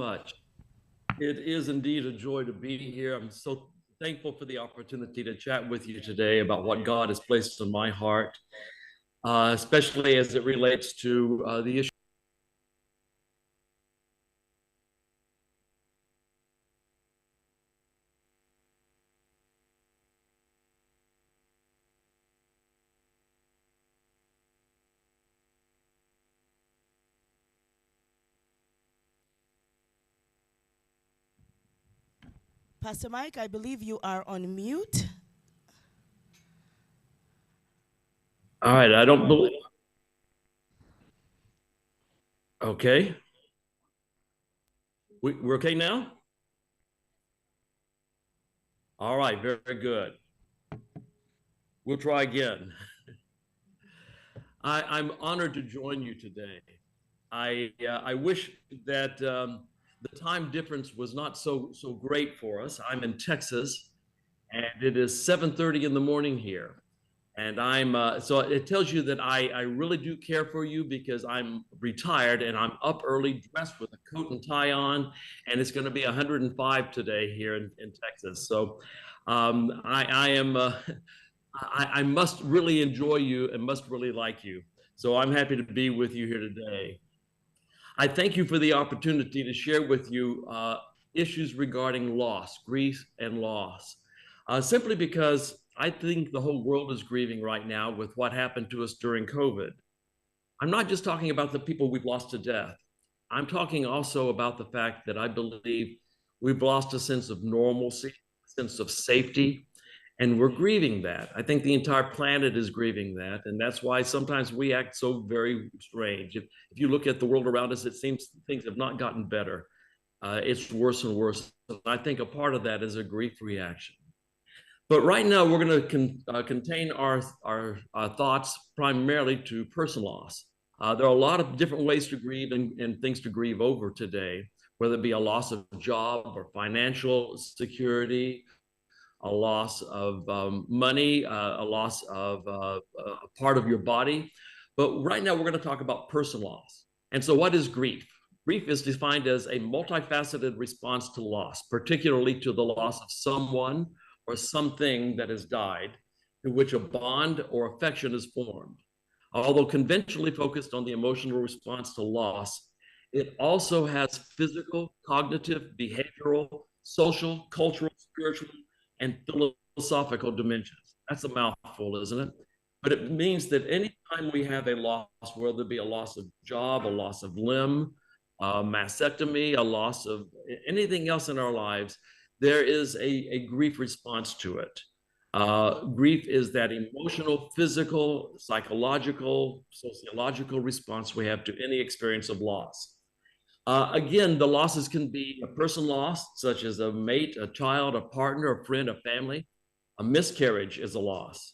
much. It is indeed a joy to be here. I'm so thankful for the opportunity to chat with you today about what God has placed in my heart, especially as it relates to the issue. Pastor Mike, I believe you are on mute. All right, I don't believe. Okay. We're okay now? All right, very, very good. We'll try again. I'm honored to join you today. I wish that the time difference was not so great for us. I'm in Texas, and it is 7:30 in the morning here. And so it tells you that I really do care for you because I'm retired and I'm up early, dressed with a coat and tie on, and it's going to be 105 today here in Texas. So I am I must really enjoy you and must really like you. So I'm happy to be with you here today. I thank you for the opportunity to share with you issues regarding loss, grief, and loss. Simply because I think the whole world is grieving right now with what happened to us during COVID. I'm not just talking about the people we've lost to death. I'm talking also about the fact that I believe we've lost a sense of normalcy, a sense of safety, and we're grieving that. I think the entire planet is grieving that, and that's why sometimes we act so very strange. If you look at the world around us, it seems things have not gotten better. It's worse and worse. And I think a part of that is a grief reaction. But right now, we're going to contain our thoughts primarily to personal loss. There are a lot of different ways to grieve and things to grieve over today, whether it be a loss of job or financial security, a loss of money, a loss of a part of your body. But right now, we're going to talk about personal loss. And so, what is grief? Grief is defined as a multifaceted response to loss, particularly to the loss of someone or something that has died, in which a bond or affection is formed. Although conventionally focused on the emotional response to loss, it also has physical, cognitive, behavioral, social, cultural, spiritual, and philosophical dimensions. That's a mouthful, isn't it? But it means that anytime we have a loss, whether it be a loss of job, a loss of limb, a mastectomy, a loss of anything else in our lives, there is a grief response to it. Grief is that emotional, physical, psychological, sociological response we have to any experience of loss. Again, the losses can be a person loss, such as a mate, a child, a partner, a friend, a family. A miscarriage is a loss.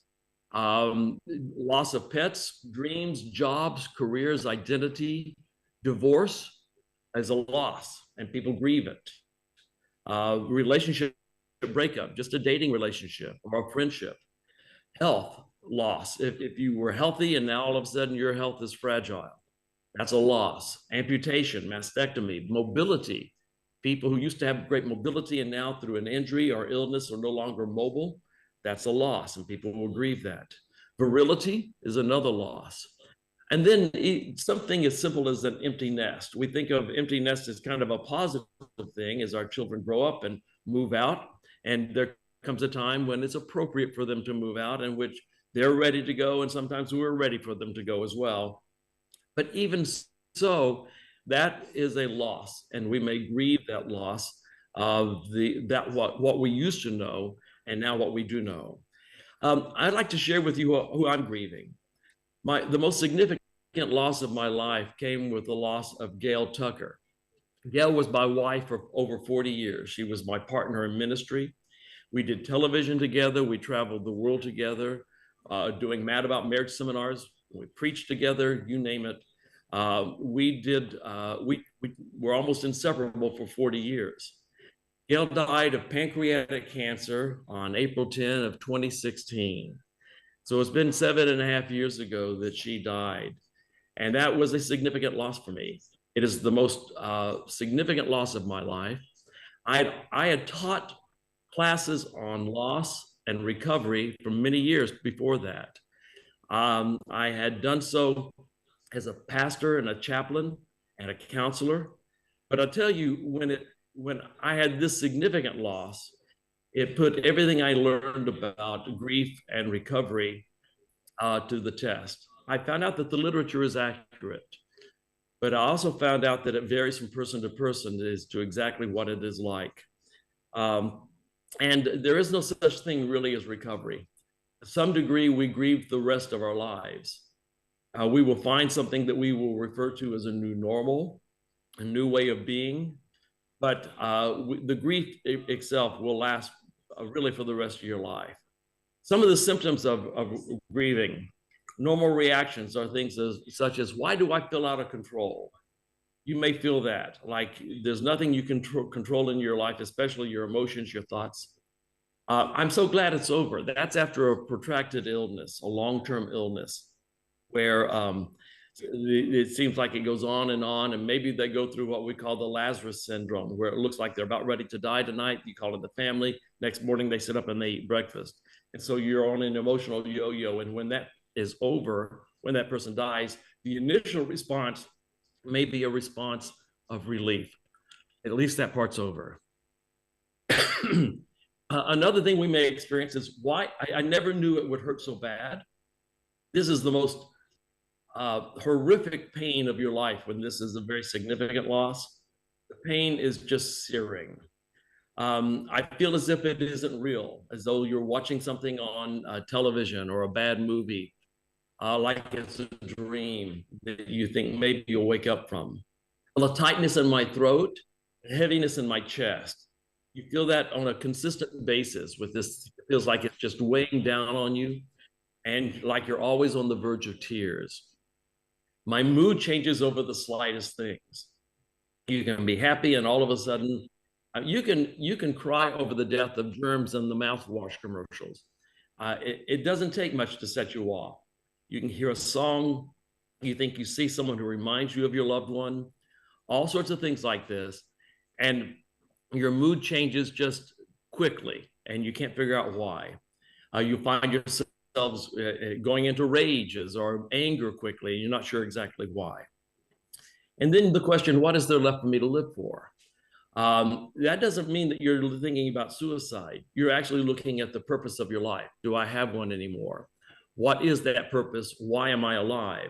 Loss of pets, dreams, jobs, careers, identity. Divorce is a loss, and people grieve it. Relationship breakup, just a dating relationship or a friendship. Health loss. If you were healthy and now all of a sudden your health is fragile, that's a loss. Amputation, mastectomy, mobility. People who used to have great mobility and now through an injury or illness are no longer mobile, that's a loss, and people will grieve that. Virility is another loss. And then something as simple as an empty nest. We think of empty nest as kind of a positive thing as our children grow up and move out. And there comes a time when it's appropriate for them to move out, in which they're ready to go. And sometimes we're ready for them to go as well. But even so, that is a loss, and we may grieve that loss of what we used to know, and now what we do know. I'd like to share with you who I'm grieving. The most significant loss of my life came with the loss of Gail Tucker. Gail was my wife for over 40 years. She was my partner in ministry. We did television together. We traveled the world together, doing Mad About Marriage seminars. We preached together, you name it. We were almost inseparable for 40 years. Gail died of pancreatic cancer on April 10 of 2016. So it's been 7.5 years ago that she died. And that was a significant loss for me. It is the most significant loss of my life. I had taught classes on loss and recovery for many years before that. I had done so as a pastor and a chaplain and a counselor. But I'll tell you, when I had this significant loss, it put everything I learned about grief and recovery to the test. I found out that the literature is accurate, but I also found out that it varies from person to person as to exactly what it is like. Um, and there is no such thing really as recovery. To some degree, we grieve the rest of our lives. We will find something that we will refer to as a new normal, a new way of being, but the grief itself will last really for the rest of your life. Some of the symptoms of grieving, normal reactions are things such as, why do I feel out of control? You may feel that, like there's nothing you can control in your life, especially your emotions, your thoughts. I'm so glad it's over. That's after a protracted illness, a long-term illness, where it seems like it goes on, and maybe they go through what we call the Lazarus syndrome, where it looks like they're about ready to die tonight. You call it the family. Next morning, they sit up and they eat breakfast. And so you're on an emotional yo-yo. And when that is over, when that person dies, the initial response may be a response of relief. At least that part's over. Another thing we may experience is why I never knew it would hurt so bad. This is the most horrific pain of your life when this is a very significant loss. The pain is just searing. I feel as if it isn't real, as though you're watching something on television or a bad movie, like it's a dream that you think maybe you'll wake up from. The tightness in my throat, heaviness in my chest. You feel that on a consistent basis with this. It feels like it's just weighing down on you and like you're always on the verge of tears. My mood changes over the slightest things. You can be happy and all of a sudden you can cry over the death of germs in the mouthwash commercials. It doesn't take much to set you off. You can hear a song, you think you see someone who reminds you of your loved one, all sorts of things like this. And your mood changes just quickly and you can't figure out why. You find yourselves going into rages or anger quickly, and you're not sure exactly why. And then the question, what is there left for me to live for? That doesn't mean that you're thinking about suicide. You're actually looking at the purpose of your life. Do I have one anymore? What is that purpose? Why am I alive?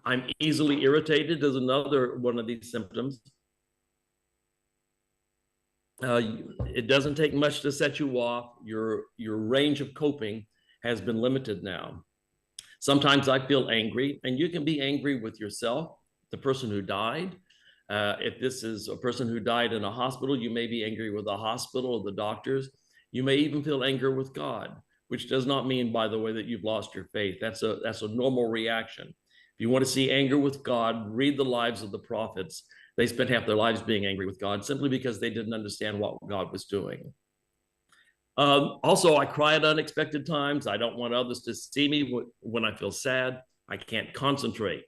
I'm easily irritated is another one of these symptoms. It doesn't take much to set you off. Your range of coping has been limited now. Sometimes I feel angry, and you can be angry with yourself, the person who died. If this is a person who died in a hospital, you may be angry with the hospital or the doctors. You may even feel anger with God, which does not mean, by the way, that you've lost your faith. That's a normal reaction. If you want to see anger with God, read the lives of the prophets. They spent half their lives being angry with God simply because they didn't understand what God was doing. Also, I cry at unexpected times. I don't want others to see me when I feel sad. I can't concentrate.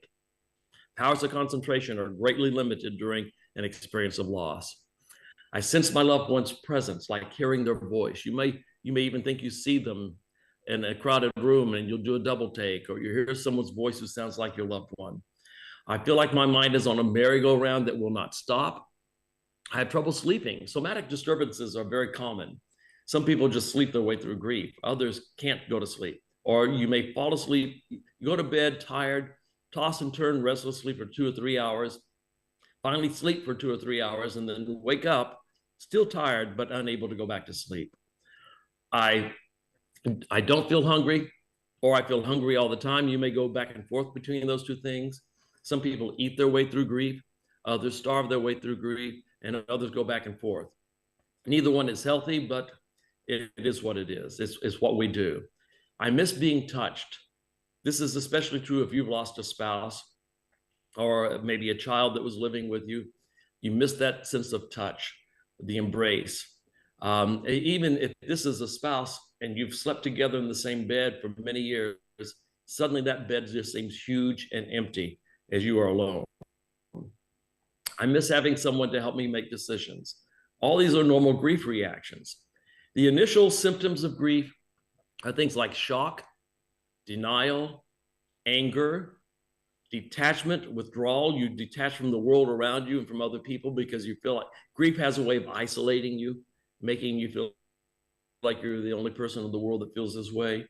Powers of concentration are greatly limited during an experience of loss. I sense my loved one's presence, like hearing their voice. You may even think you see them in a crowded room and you'll do a double take, or you hear someone's voice who sounds like your loved one. I feel like my mind is on a merry-go-round that will not stop. I have trouble sleeping. Somatic disturbances are very common. Some people just sleep their way through grief. Others can't go to sleep. Or you may fall asleep, you go to bed tired, toss and turn restlessly for 2 or 3 hours, finally sleep for 2 or 3 hours, and then wake up still tired but unable to go back to sleep. I don't feel hungry, or I feel hungry all the time. You may go back and forth between those two things. Some people eat their way through grief, others starve their way through grief, and others go back and forth. Neither one is healthy, but it is what it is. It's what we do. I miss being touched. This is especially true if you've lost a spouse or maybe a child that was living with you. You miss that sense of touch, the embrace. Even if this is a spouse and you've slept together in the same bed for many years, suddenly that bed just seems huge and empty as you are alone. I miss having someone to help me make decisions. All these are normal grief reactions. The initial symptoms of grief are things like shock, denial, anger, detachment, withdrawal. You detach from the world around you and from other people because you feel like grief has a way of isolating you, making you feel like you're the only person in the world that feels this way.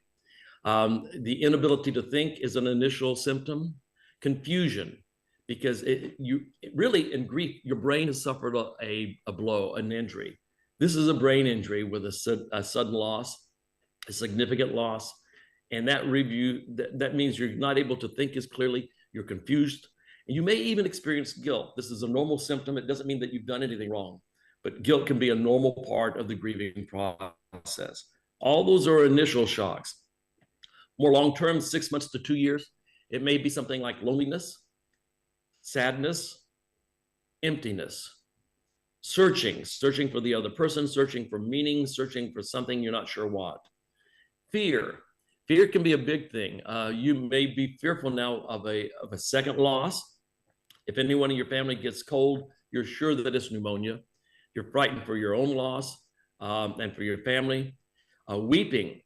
The inability to think is an initial symptom. Confusion, because really in grief, your brain has suffered a blow, an injury. This is a brain injury with a sudden loss, a significant loss. And that means you're not able to think as clearly, you're confused, and you may even experience guilt. This is a normal symptom. It doesn't mean that you've done anything wrong, but guilt can be a normal part of the grieving process. All those are initial shocks. More long-term, 6 months to 2 years, it may be something like loneliness, sadness, emptiness, searching for the other person, searching for meaning, searching for something you're not sure what. Fear can be a big thing. You may be fearful now of a second loss. If anyone in your family gets cold, you're sure that it's pneumonia. You're frightened for your own loss and for your family. Weeping,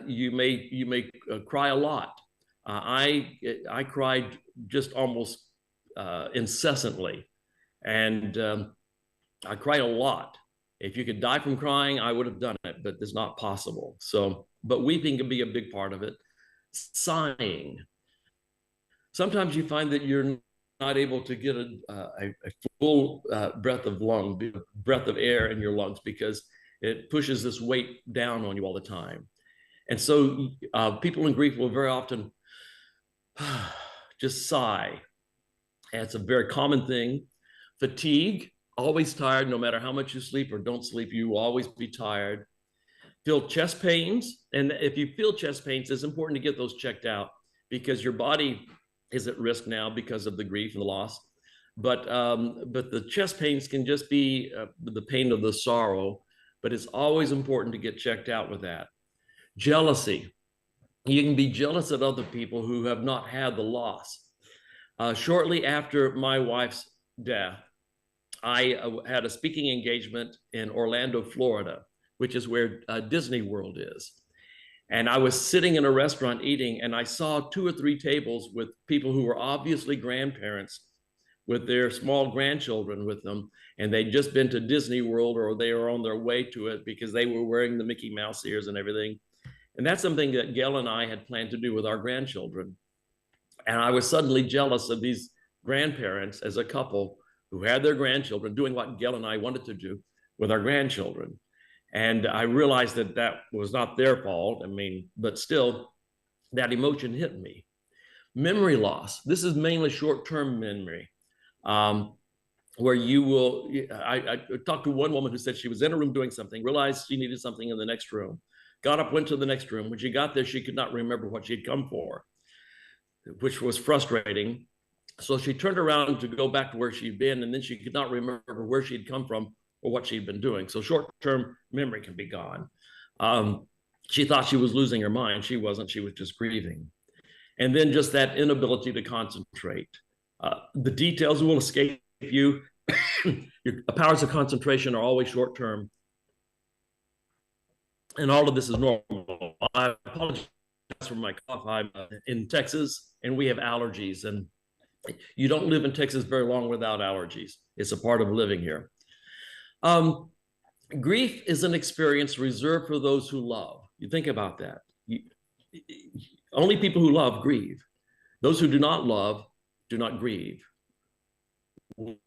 you may cry a lot. I cried just almost incessantly, and I cried a lot. If you could die from crying, I would have done it, but it's not possible. So, but weeping can be a big part of it. Sighing. Sometimes you find that you're not able to get a full breath of air in your lungs because it pushes this weight down on you all the time. And so people in grief will very often just sigh. And it's a very common thing. Fatigue, always tired, no matter how much you sleep or don't sleep, you will always be tired. Feel chest pains. And if you feel chest pains, it's important to get those checked out because your body is at risk now because of the grief and the loss. But the chest pains can just be the pain of the sorrow, but it's always important to get checked out with that. Jealousy. You can be jealous of other people who have not had the loss. Shortly after my wife's death, I had a speaking engagement in Orlando, Florida, which is where Disney World is. And I was sitting in a restaurant eating, and I saw 2 or 3 tables with people who were obviously grandparents with their small grandchildren with them. And they'd just been to Disney World, or they were on their way to it because they were wearing the Mickey Mouse ears and everything. And that's something that Gail and I had planned to do with our grandchildren. And I was suddenly jealous of these grandparents as a couple who had their grandchildren doing what Gail and I wanted to do with our grandchildren. And I realized that that was not their fault. I mean, but still, that emotion hit me. Memory loss. This is mainly short-term memory, where you will, I talked to one woman who said she was in a room doing something, realized she needed something in the next room, got up, went to the next room. When she got there, she could not remember what she'd come for, which was frustrating. So she turned around to go back to where she'd been, and then she could not remember where she'd come from or what she'd been doing. So short-term memory can be gone. She thought she was losing her mind. She wasn't. She was just grieving. And then just that inability to concentrate. The details will escape you. Your powers of concentration are always short-term. And all of this is normal. I apologize for my cough. I'm in Texas, and we have allergies. And you don't live in Texas very long without allergies. It's a part of living here. Grief is an experience reserved for those who love. You think about that. Only people who love grieve. Those who do not love do not grieve. We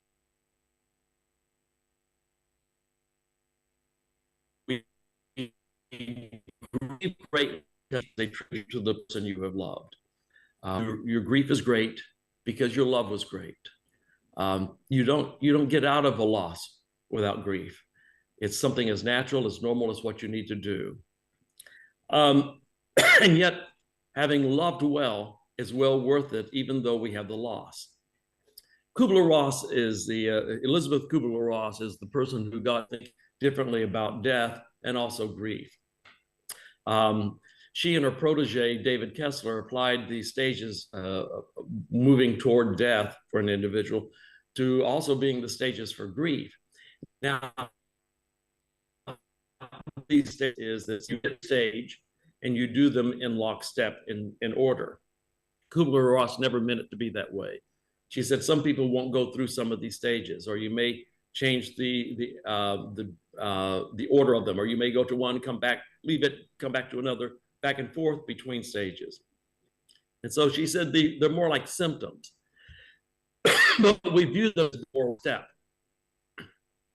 grieve greatly because they tribute to the person you have loved. Your grief is great because your love was great. You don't get out of a loss without grief. It's something as natural, as normal as what you need to do. And yet, having loved well is well worth it, even though we have the loss. Kubler-Ross is Elizabeth Kubler-Ross is the person who got to think differently about death and also grief. She and her protege, David Kessler, applied these stages moving toward death for an individual to also being the stages for grief. Now, these stages is that you get stage and you do them in lockstep in order. Kubler-Ross never meant it to be that way. She said some people won't go through some of these stages, or you may change the order of them, or you may go to one, come back, leave it, come back to another, back and forth between stages. And so she said they're more like symptoms, but we view them as a step,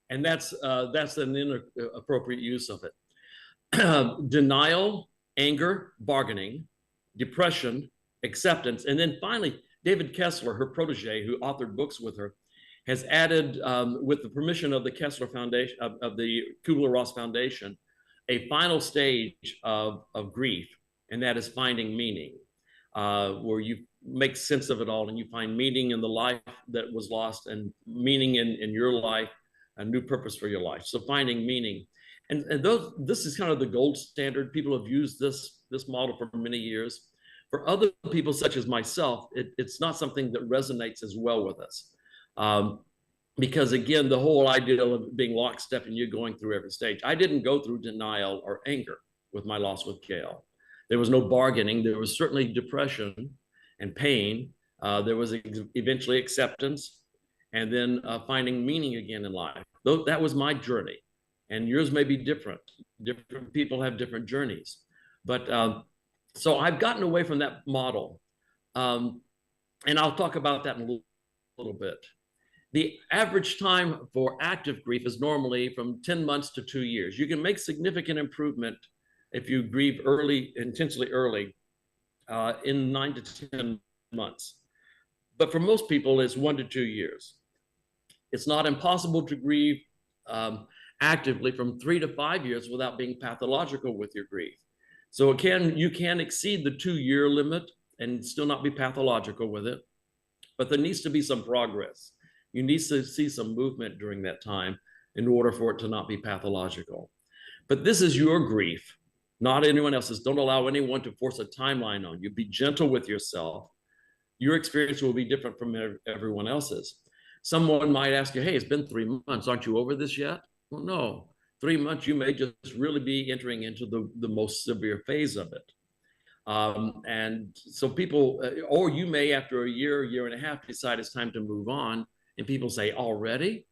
and that's an inappropriate use of it. Denial, anger, bargaining, depression, acceptance, and then finally, David Kessler, her protege, who authored books with her, has added, with the permission of the Kessler Foundation, of the Kubler-Ross Foundation, a final stage of grief, and that is finding meaning, where you make sense of it all and you find meaning in the life that was lost and meaning in your life, a new purpose for your life. So finding meaning. And this is kind of the gold standard. People have used this model for many years. For other people, such as myself, it's not something that resonates as well with us. Because again, the whole idea of being lockstep and you going through every stage. I didn't go through denial or anger with my loss with Gail. There was no bargaining. There was certainly depression and pain. There was eventually acceptance, and then finding meaning again in life. That was my journey, and yours may be different. Different people have different journeys. But so I've gotten away from that model. And I'll talk about that in a little bit. The average time for active grief is normally from 10 months to 2 years. You can make significant improvement if you grieve early, intensely early, in 9 to 10 months. But for most people, it's 1 to 2 years. It's not impossible to grieve actively from 3 to 5 years without being pathological with your grief. So you can exceed the 2-year limit and still not be pathological with it, but there needs to be some progress. You need to see some movement during that time in order for it to not be pathological. But this is your grief, not anyone else's. Don't allow anyone to force a timeline on you. Be gentle with yourself. Your experience will be different from everyone else's. Someone might ask you, hey, it's been 3 months. Aren't you over this yet? Well, no. 3 months, you may just really be entering into the most severe phase of it. And so people, or you may, after a year and a half, decide it's time to move on. And people say, already?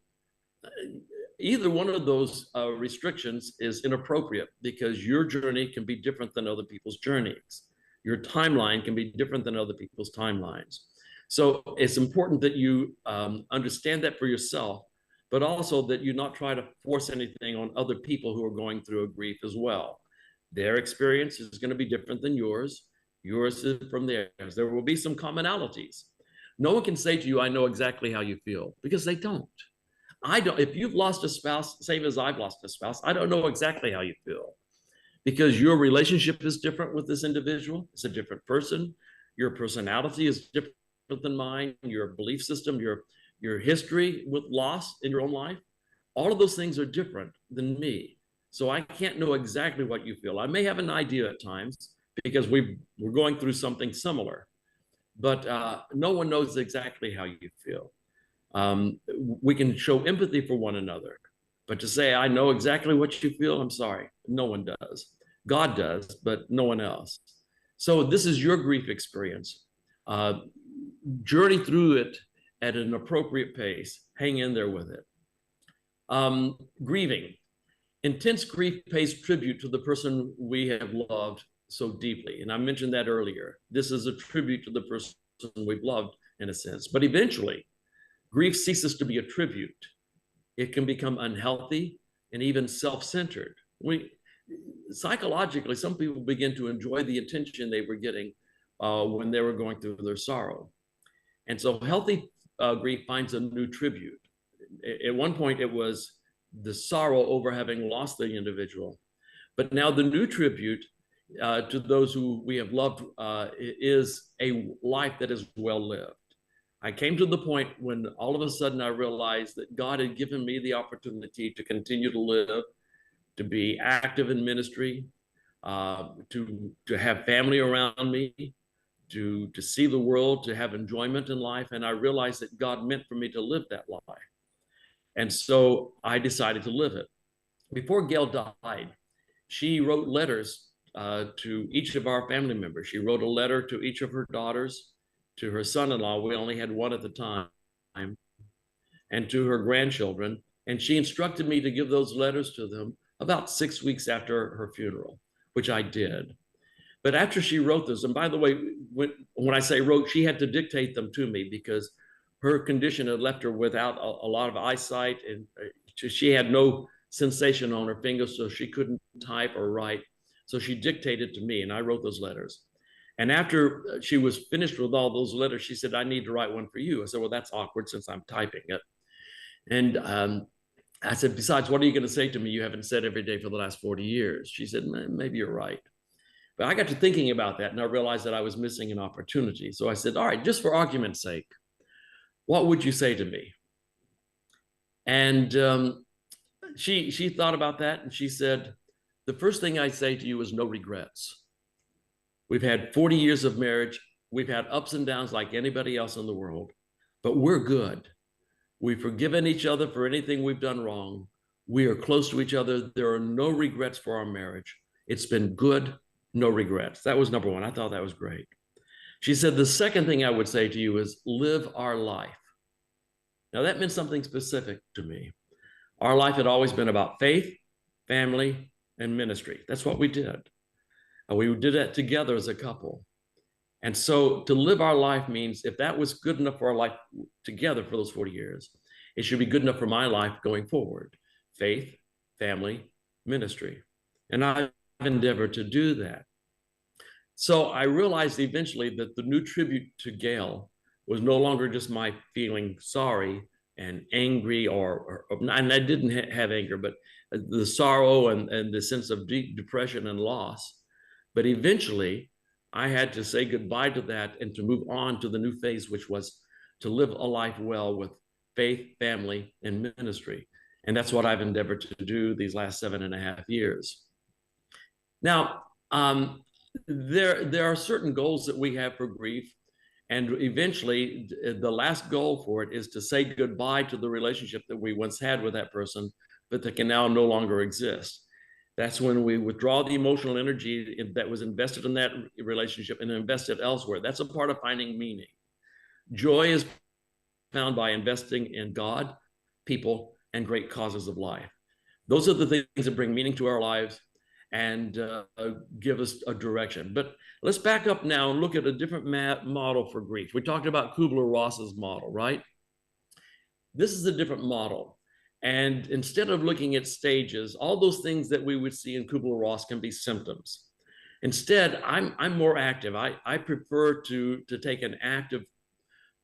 Either one of those restrictions is inappropriate because your journey can be different than other people's journeys. Your timeline can be different than other people's timelines. So it's important that you understand that for yourself, but also that you not try to force anything on other people who are going through a grief as well. Their experience is going to be different than yours. Yours is from theirs. There will be some commonalities. No one can say to you, I know exactly how you feel, because they don't. I don't. If you've lost a spouse, same as I've lost a spouse, I don't know exactly how you feel, because your relationship is different with this individual. It's a different person. Your personality is different than mine. Your belief system, your history with loss in your own life, all of those things are different than me. So I can't know exactly what you feel. I may have an idea at times because we're going through something similar, but no one knows exactly how you feel. We can show empathy for one another, but to say, I know exactly what you feel, I'm sorry, no one does. God does, but no one else. So this is your grief experience. Journey through it at an appropriate pace. Hang in there with it. Grieving. Intense grief pays tribute to the person we have loved so deeply. And I mentioned that earlier. This is a tribute to the person we've loved in a sense. But eventually, grief ceases to be a tribute. It can become unhealthy and even self-centered. Psychologically, some people begin to enjoy the attention they were getting when they were going through their sorrow. And so healthy grief finds a new tribute. At one point, it was the sorrow over having lost the individual. But now the new tribute to those who we have loved is a life that is well lived. I came to the point when all of a sudden I realized that God had given me the opportunity to continue to live, to be active in ministry, to have family around me, to see the world, to have enjoyment in life. And I realized that God meant for me to live that life. And so I decided to live it. Before Gail died, she wrote letters to each of our family members. She wrote a letter to each of her daughters, to her son-in-law. We only had one at the time, and to her grandchildren. And she instructed me to give those letters to them about 6 weeks after her funeral, which I did. But after she wrote this, and by the way, when I say wrote, she had to dictate them to me because her condition had left her without a lot of eyesight, and she had no sensation on her fingers, so she couldn't type or write. So she dictated to me, and I wrote those letters. And after she was finished with all those letters, she said, "I need to write one for you." I said, "Well, that's awkward since I'm typing it." And I said, "Besides, what are you going to say to me you haven't said every day for the last 40 years? She said, "Maybe you're right." But I got to thinking about that, and I realized that I was missing an opportunity. So I said, "All right, just for argument's sake, what would you say to me?" And she thought about that, and she said, "The first thing I say to you is no regrets. We've had 40 years of marriage. We've had ups and downs like anybody else in the world, but we're good. We've forgiven each other for anything we've done wrong. We are close to each other. There are no regrets for our marriage. It's been good, no regrets." That was number one. I thought that was great. She said, "The second thing I would say to you is live our life." Now that meant something specific to me. Our life had always been about faith, family, and ministry. That's what we did. And we did that together as a couple. And so to live our life means if that was good enough for our life together for those 40 years, it should be good enough for my life going forward. Faith, family, ministry. And I've endeavored to do that. So I realized eventually that the new tribute to Gail was no longer just my feeling sorry and angry, and I didn't have anger, but the sorrow and the sense of deep depression and loss. But eventually, I had to say goodbye to that and to move on to the new phase, which was to live a life well with faith, family, and ministry. And that's what I've endeavored to do these last 7.5 years. Now, there are certain goals that we have for grief. And eventually, the last goal for it is to say goodbye to the relationship that we once had with that person, but that can now no longer exist. That's when we withdraw the emotional energy that was invested in that relationship and invest it elsewhere. That's a part of finding meaning. Joy is found by investing in God, people, and great causes of life. Those are the things that bring meaning to our lives and give us a direction. But let's back up now and look at a different model for grief. We talked about Kubler-Ross's model, right? This is a different model. And instead of looking at stages, all those things that we would see in Kubler-Ross can be symptoms. Instead, I'm more active. I prefer to take an active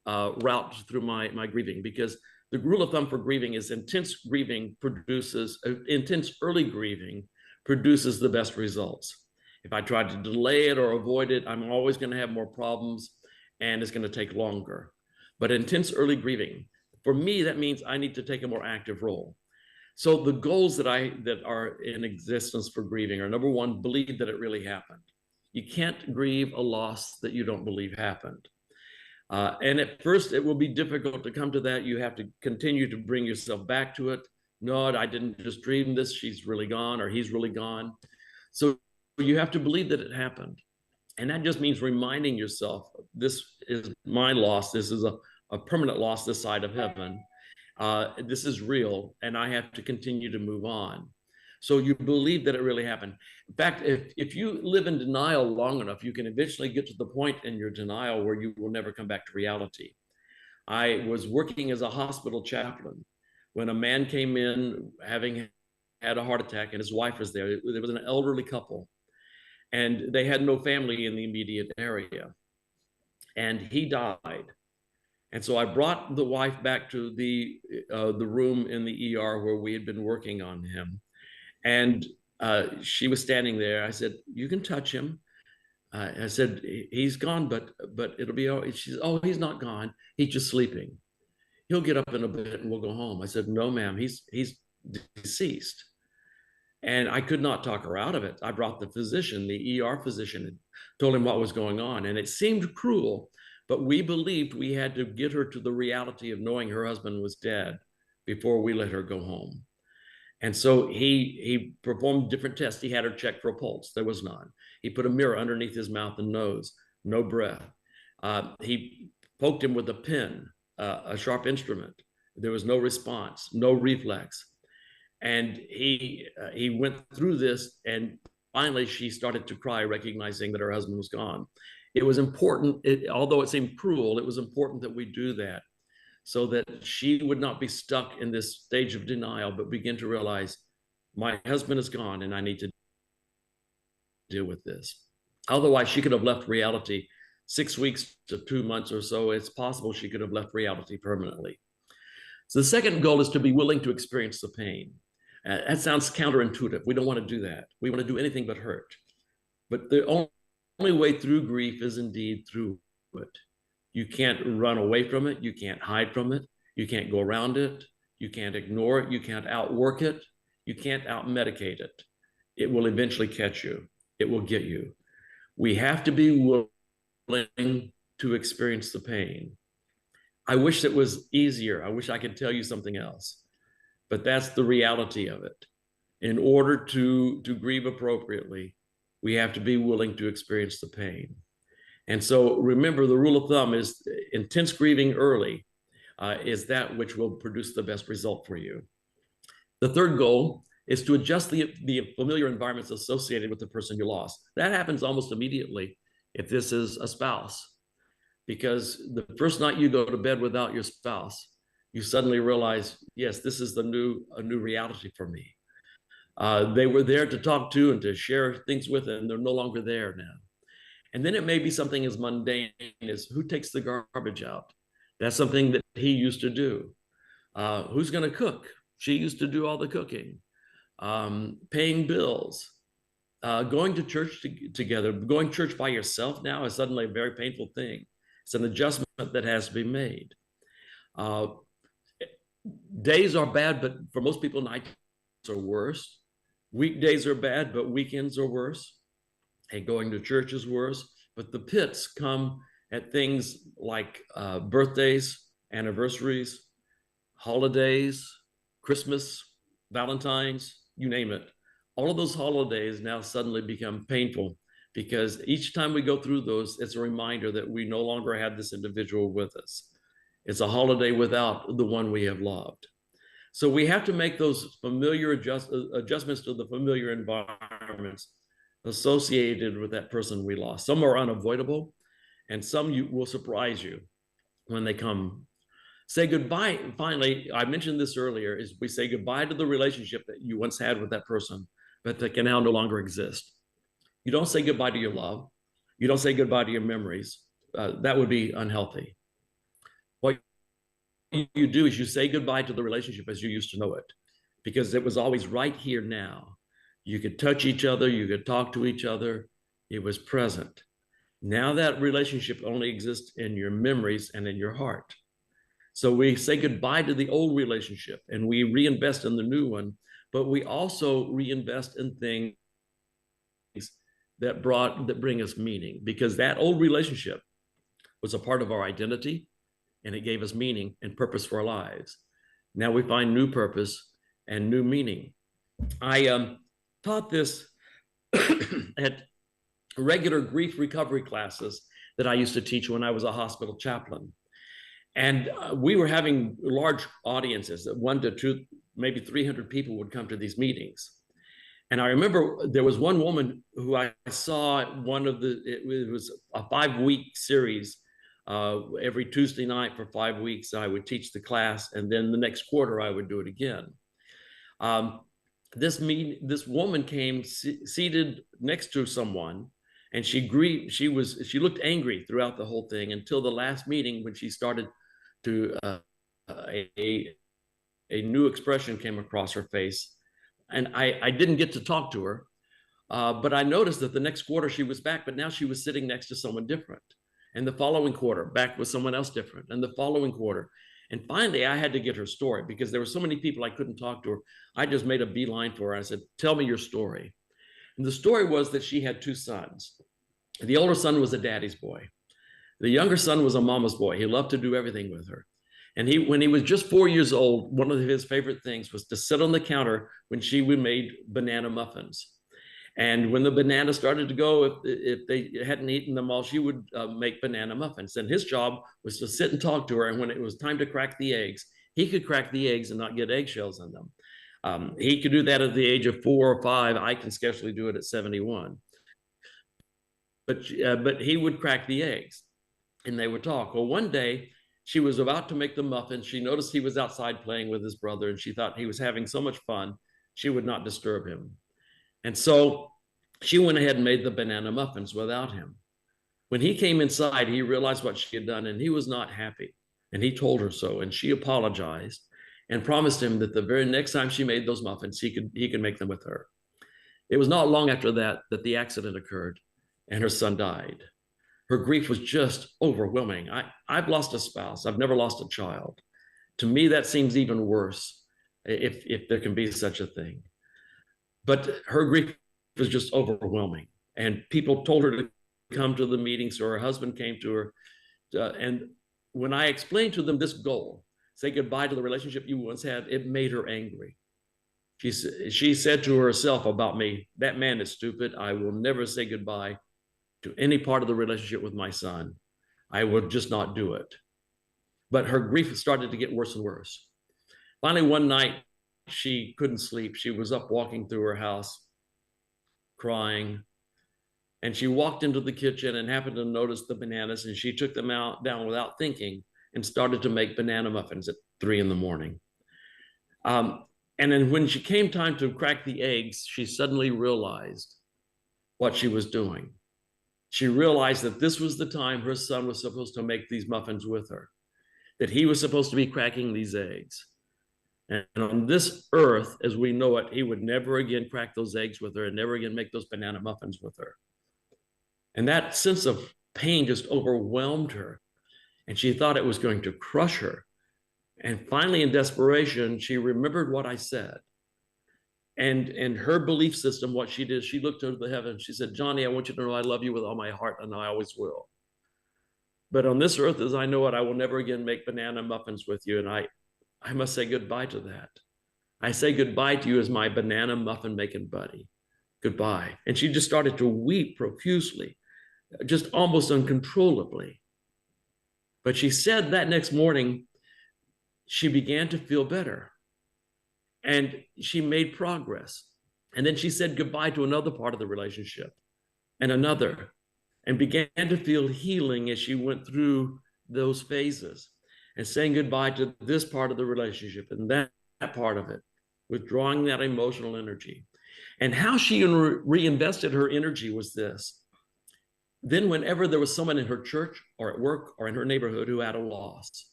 route through my grieving, because the rule of thumb for grieving is intense early grieving produces the best results. If I try to delay it or avoid it, I'm always going to have more problems and it's going to take longer. But intense early grieving, for me, that means I need to take a more active role. So the goals that are in existence for grieving are, number one, believe that it really happened. You can't grieve a loss that you don't believe happened. And at first, it will be difficult to come to that. You have to continue to bring yourself back to it. No, I didn't just dream this. She's really gone, or he's really gone. So you have to believe that it happened. And that just means reminding yourself, this is my loss. This is a permanent loss this side of heaven. This is real, and I have to continue to move on. So you believe that it really happened. In fact, if you live in denial long enough, you can eventually get to the point in your denial where you will never come back to reality. I was working as a hospital chaplain when a man came in having had a heart attack, and his wife was there. There was an elderly couple, and they had no family in the immediate area. And he died. And so I brought the wife back to the room in the ER where we had been working on him. And she was standing there. I said, "You can touch him." I said, "He's gone, but it'll be all right." She said, "Oh, he's not gone. He's just sleeping. He'll get up in a bit and we'll go home." I said, "No, ma'am, he's deceased." And I could not talk her out of it. I brought the physician, the ER physician, and told him what was going on. And it seemed cruel, but we believed we had to get her to the reality of knowing her husband was dead before we let her go home. And so he performed different tests. He had her check for a pulse. There was none. He put a mirror underneath his mouth and nose, no breath. He poked him with a pin, a sharp instrument. There was no response, no reflex. And he went through this, and finally she started to cry, recognizing that her husband was gone. It was important, although it seemed cruel, it was important that we do that so that she would not be stuck in this stage of denial, but begin to realize my husband is gone and I need to deal with this. Otherwise, she could have left reality 6 weeks to 2 months or so. It's possible she could have left reality permanently. So the second goal is to be willing to experience the pain. That sounds counterintuitive. We don't want to do that. We want to do anything but hurt. But the only way through grief is indeed through it. You can't run away from it. You can't hide from it. You can't go around it. You can't ignore it. You can't outwork it. You can't outmedicate it. It will eventually catch you. It will get you. We have to be willing to experience the pain. I wish it was easier. I wish I could tell you something else, but that's the reality of it. In order to grieve appropriately, we have to be willing to experience the pain. And so remember, the rule of thumb is intense grieving early is that which will produce the best result for you. The third goal is to adjust the familiar environments associated with the person you lost. That happens almost immediately if this is a spouse, because the first night you go to bed without your spouse, you suddenly realize, yes, this is a new reality for me. They were there to talk to and to share things with, and they're no longer there now. And then it may be something as mundane as who takes the garbage out? That's something that he used to do. Who's going to cook? She used to do all the cooking. Paying bills, going to church together. Going to church by yourself now is suddenly a very painful thing. It's an adjustment that has to be made. Days are bad, but for most people, nights are worse. Weekdays are bad, but weekends are worse. And going to church is worse. But the pits come at things like birthdays, anniversaries, holidays, Christmas, Valentine's, you name it. All of those holidays now suddenly become painful because each time we go through those, it's a reminder that we no longer have this individual with us. It's a holiday without the one we have loved. So we have to make those familiar adjustments to the familiar environments associated with that person we lost. Some are unavoidable, and some will surprise you when they come. Say goodbye. Finally, I mentioned this earlier, is we say goodbye to the relationship that you once had with that person, but that can now no longer exist. You don't say goodbye to your love. You don't say goodbye to your memories. That would be unhealthy. What you do is you say goodbye to the relationship as you used to know it, because it was always right here now. You could touch each other. You could talk to each other. It was present. Now that relationship only exists in your memories and in your heart. So we say goodbye to the old relationship and we reinvest in the new one, but we also reinvest in things that bring us meaning, because that old relationship was a part of our identity and it gave us meaning and purpose for our lives. Now we find new purpose and new meaning. I taught this at regular grief recovery classes that I used to teach when I was a hospital chaplain. And we were having large audiences, 1 to 2, maybe 300 people would come to these meetings. And I remember there was one woman who I saw at it was a 5-week series. Every Tuesday night for 5 weeks, I would teach the class. And then the next quarter, I would do it again. This woman came seated next to someone, and she looked angry throughout the whole thing until the last meeting, when she started to a new expression came across her face. And I didn't get to talk to her, but I noticed that the next quarter she was back, but now she was sitting next to someone different. And the following quarter, back with someone else different, and the following quarter. And finally, I had to get her story because there were so many people I couldn't talk to her. I just made a beeline for her. I said, tell me your story. And the story was that she had two sons. The older son was a daddy's boy. The younger son was a mama's boy. He loved to do everything with her. And when he was just 4 years old, one of his favorite things was to sit on the counter when she made banana muffins. And when the banana started to go, if they hadn't eaten them all, she would make banana muffins. And his job was to sit and talk to her. And when it was time to crack the eggs, he could crack the eggs and not get eggshells in them. He could do that at the age of 4 or 5. I can scarcely do it at 71. But he would crack the eggs and they would talk. Well, one day she was about to make the muffins. She noticed he was outside playing with his brother and she thought he was having so much fun, she would not disturb him. And so she went ahead and made the banana muffins without him. When he came inside, he realized what she had done and he was not happy. And he told her so. And she apologized and promised him that the very next time she made those muffins, he could make them with her. It was not long after that the accident occurred and her son died. Her grief was just overwhelming. I've lost a spouse. I've never lost a child. To me, that seems even worse, if there can be such a thing. But her grief was just overwhelming. And people told her to come to the meetings, so her husband came to her. And when I explained to them this goal, say goodbye to the relationship you once had, it made her angry. She said to herself about me, that man is stupid. I will never say goodbye to any part of the relationship with my son. I would just not do it. But her grief started to get worse and worse. Finally, one night, she couldn't sleep. She was up walking through her house, crying. And she walked into the kitchen and happened to notice the bananas, and she took them down without thinking and started to make banana muffins at 3 a.m. And then when she came time to crack the eggs, she suddenly realized what she was doing. She realized that this was the time her son was supposed to make these muffins with her, that he was supposed to be cracking these eggs. And on this earth, as we know it, he would never again crack those eggs with her and never again make those banana muffins with her. And that sense of pain just overwhelmed her. And she thought it was going to crush her. And finally, in desperation, she remembered what I said. And her belief system, what she did, she looked to the heavens. She said, Johnny, I want you to know I love you with all my heart, and I always will. But on this earth, as I know it, I will never again make banana muffins with you. And I must say goodbye to that. I say goodbye to you as my banana muffin making buddy. Goodbye. And she just started to weep profusely, just almost uncontrollably. But she said that next morning, she began to feel better and she made progress. And then she said goodbye to another part of the relationship and another, and began to feel healing as she went through those phases and saying goodbye to this part of the relationship and that part of it, withdrawing that emotional energy. And how she reinvested her energy was this. Then whenever there was someone in her church or at work or in her neighborhood who had a loss,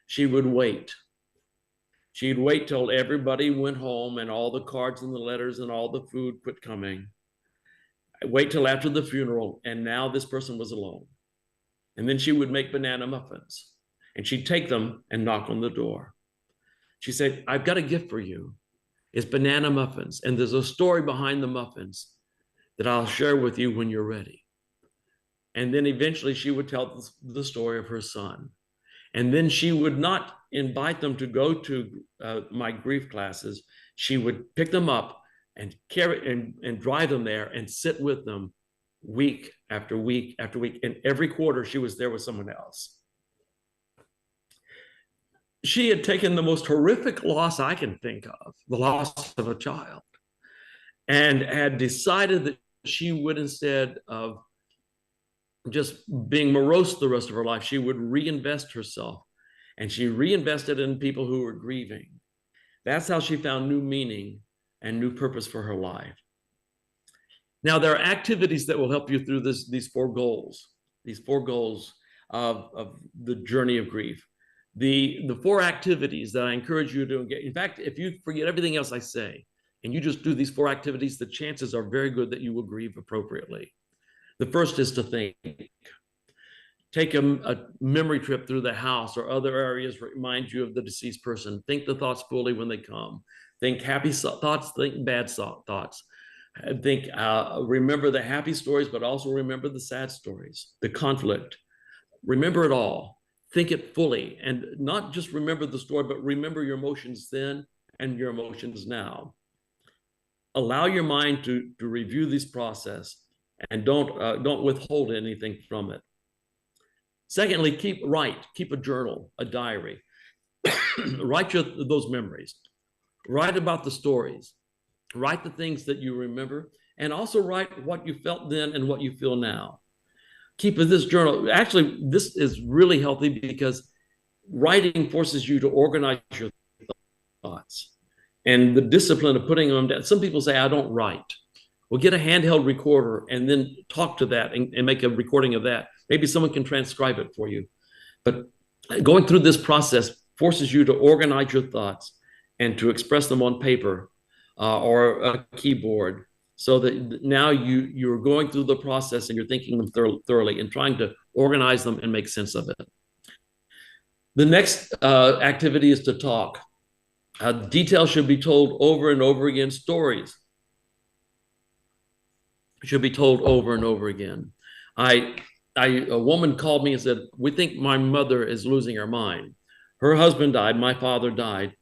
she would wait. She'd wait till everybody went home and all the cards and the letters and all the food quit coming. Wait till after the funeral, and now this person was alone. And then she would make banana muffins, and she'd take them and knock on the door. She said, I've got a gift for you. It's banana muffins, and there's a story behind the muffins that I'll share with you when you're ready. And then eventually she would tell the story of her son. And then she would not invite them to go to my grief classes. She would pick them up and carry and drive them there and sit with them week after week after week. And every quarter she was there with someone else. She had taken the most horrific loss I can think of, the loss of a child, and had decided that she would, instead of just being morose the rest of her life, she would reinvest herself. And she reinvested in people who were grieving. That's how she found new meaning and new purpose for her life. Now, there are activities that will help you through these four goals of the journey of grief. The four activities that I encourage you to engage. In fact, if you forget everything else I say, and you just do these four activities, the chances are very good that you will grieve appropriately. The first is to think. Take a memory trip through the house or other areas, remind you of the deceased person. Think the thoughts fully when they come. Think happy thoughts, think bad thoughts. Think, remember the happy stories, but also remember the sad stories, the conflict. Remember it all. Think it fully, and not just remember the story, but remember your emotions then and your emotions now. Allow your mind to review this process, and don't withhold anything from it. Secondly, keep a journal, a diary. Write those memories. Write about the stories. Write the things that you remember, and also write what you felt then and what you feel now. Keep this journal. Actually, this is really healthy because writing forces you to organize your thoughts and the discipline of putting them down. Some people say, I don't write. Well, get a handheld recorder and then talk to that and make a recording of that. Maybe someone can transcribe it for you. But going through this process forces you to organize your thoughts and to express them on paper or a keyboard, so that now you're going through the process and you're thinking them thoroughly and trying to organize them and make sense of it. The next activity is to talk. Details should be told over and over again. Stories should be told over and over again. A woman called me and said, we think my mother is losing her mind. Her husband died. My father died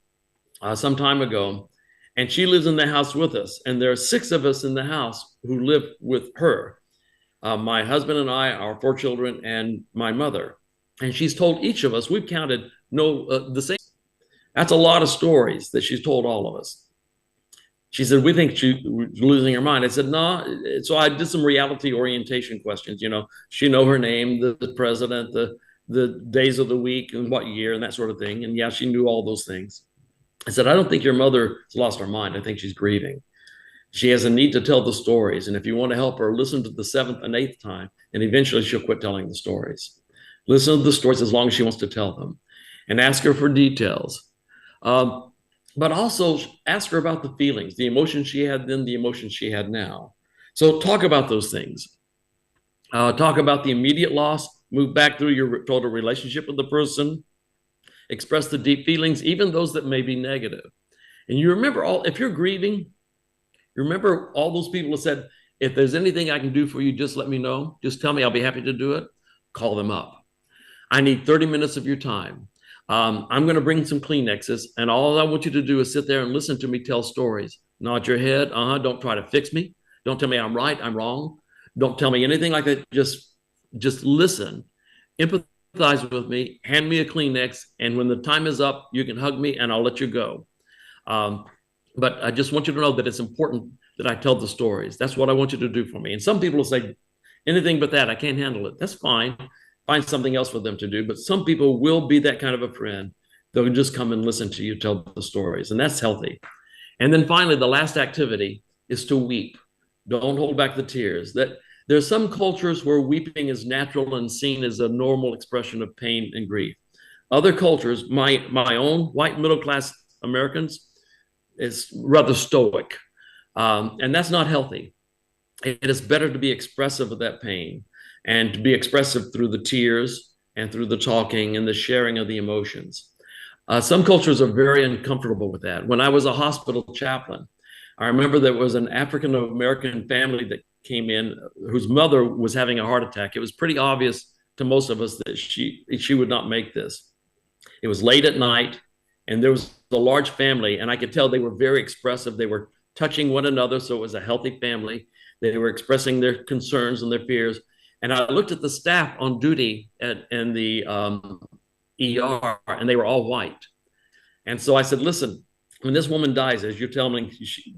some time ago, and she lives in the house with us. And there are 6 of us in the house who live with her. My husband and I, our 4 children, and my mother. And she's told each of us, we've counted the same. That's a lot of stories that she's told all of us. She said, we think she's losing her mind. I said, no. So I did some reality orientation questions. She know her name, the president, the days of the week and what year and that sort of thing. And yeah, she knew all those things. I said, I don't think your mother has lost her mind. I think she's grieving. She has a need to tell the stories. And if you want to help her, listen to the 7th and 8th time, and eventually she'll quit telling the stories. Listen to the stories as long as she wants to tell them, and ask her for details. But also ask her about the feelings, the emotions she had then, the emotions she had now. So talk about those things. Talk about the immediate loss, move back through your total relationship with the person, express the deep feelings, even those that may be negative. And you remember if you're grieving, remember all those people who said, if there's anything I can do for you, just let me know. Just tell me, I'll be happy to do it. Call them up. I need 30 minutes of your time. I'm going to bring some Kleenexes, and all I want you to do is sit there and listen to me tell stories. Nod your head. Don't try to fix me. Don't tell me I'm right, I'm wrong. Don't tell me anything like that. Just listen. Empathize with me. Hand me a Kleenex, and when the time is up, you can hug me, and I'll let you go. But I just want you to know that it's important that I tell the stories. That's what I want you to do for me. And some people will say, anything but that, I can't handle it. That's fine. Find something else for them to do. But some people will be that kind of a friend. They'll just come and listen to you tell the stories, and that's healthy. And then finally, the last activity is to weep. Don't hold back the tears. There's some cultures where weeping is natural and seen as a normal expression of pain and grief. Other cultures, my own white middle-class Americans, is rather stoic. And that's not healthy. It is better to be expressive of that pain, and to be expressive through the tears and through the talking and the sharing of the emotions. Some cultures are very uncomfortable with that. When I was a hospital chaplain, I remember there was an African-American family that came in whose mother was having a heart attack. It was pretty obvious to most of us that she would not make this. It was late at night, and there was a large family, and I could tell they were very expressive. They were touching one another, so it was a healthy family. They were expressing their concerns and their fears. And I looked at the staff on duty in the ER, and they were all white. And so I said, listen, when this woman dies, as you're telling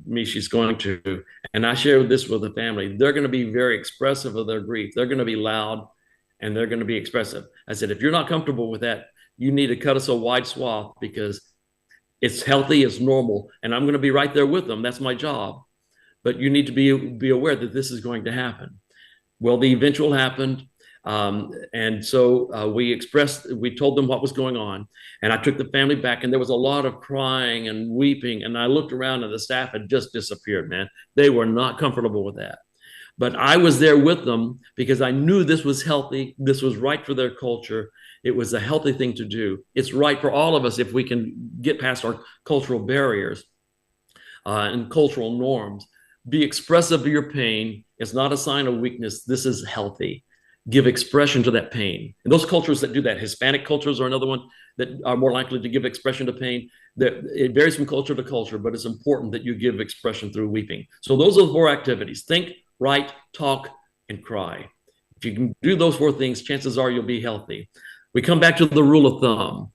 me she's going to, and I share this with the family, they're going to be very expressive of their grief. They're going to be loud, and they're going to be expressive. I said, if you're not comfortable with that, you need to cut us a wide swath, because it's healthy, it's normal, and I'm going to be right there with them. That's my job. But you need to be aware that this is going to happen. Well, the eventual happened. And so we told them what was going on. And I took the family back, and there was a lot of crying and weeping. And I looked around, and the staff had just disappeared, man. They were not comfortable with that. But I was there with them because I knew this was healthy. This was right for their culture. It was a healthy thing to do. It's right for all of us if we can get past our cultural barriers and cultural norms. Be expressive of your pain. It's not a sign of weakness. This is healthy. Give expression to that pain. And those cultures that do that, Hispanic cultures are another one that are more likely to give expression to pain. That it varies from culture to culture, but it's important that you give expression through weeping. So those are the 4 activities: think, write, talk, and cry. If you can do those 4 things, chances are you'll be healthy. We come back to the rule of thumb.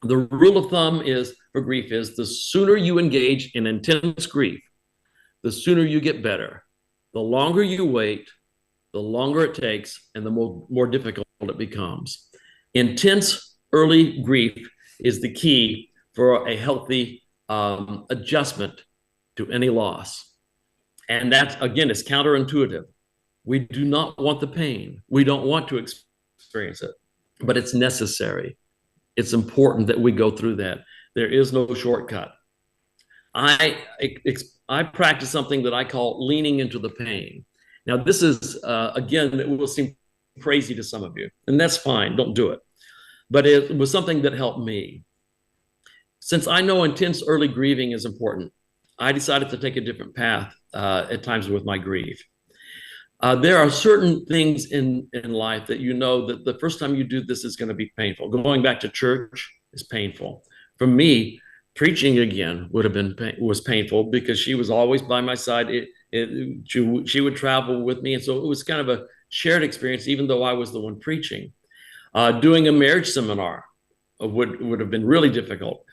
The rule of thumb is for grief is the sooner you engage in intense grief, the sooner you get better. The longer you wait, the longer it takes, and the more difficult it becomes. Intense early grief is the key for a healthy adjustment to any loss. And that, again, is counterintuitive. We do not want the pain. We don't want to experience it, but it's necessary. It's important that we go through that. There is no shortcut. I practice something that I call leaning into the pain. Now, this is, again, it will seem crazy to some of you, and that's fine. Don't do it. But it was something that helped me. Since I know intense early grieving is important, I decided to take a different path at times with my grief. There are certain things in life that you know that the first time you do this is going to be painful. Going back to church is painful. For me, preaching again was painful because she was always by my side. She would travel with me, and so it was kind of a shared experience, even though I was the one preaching. Doing a marriage seminar would have been really difficult.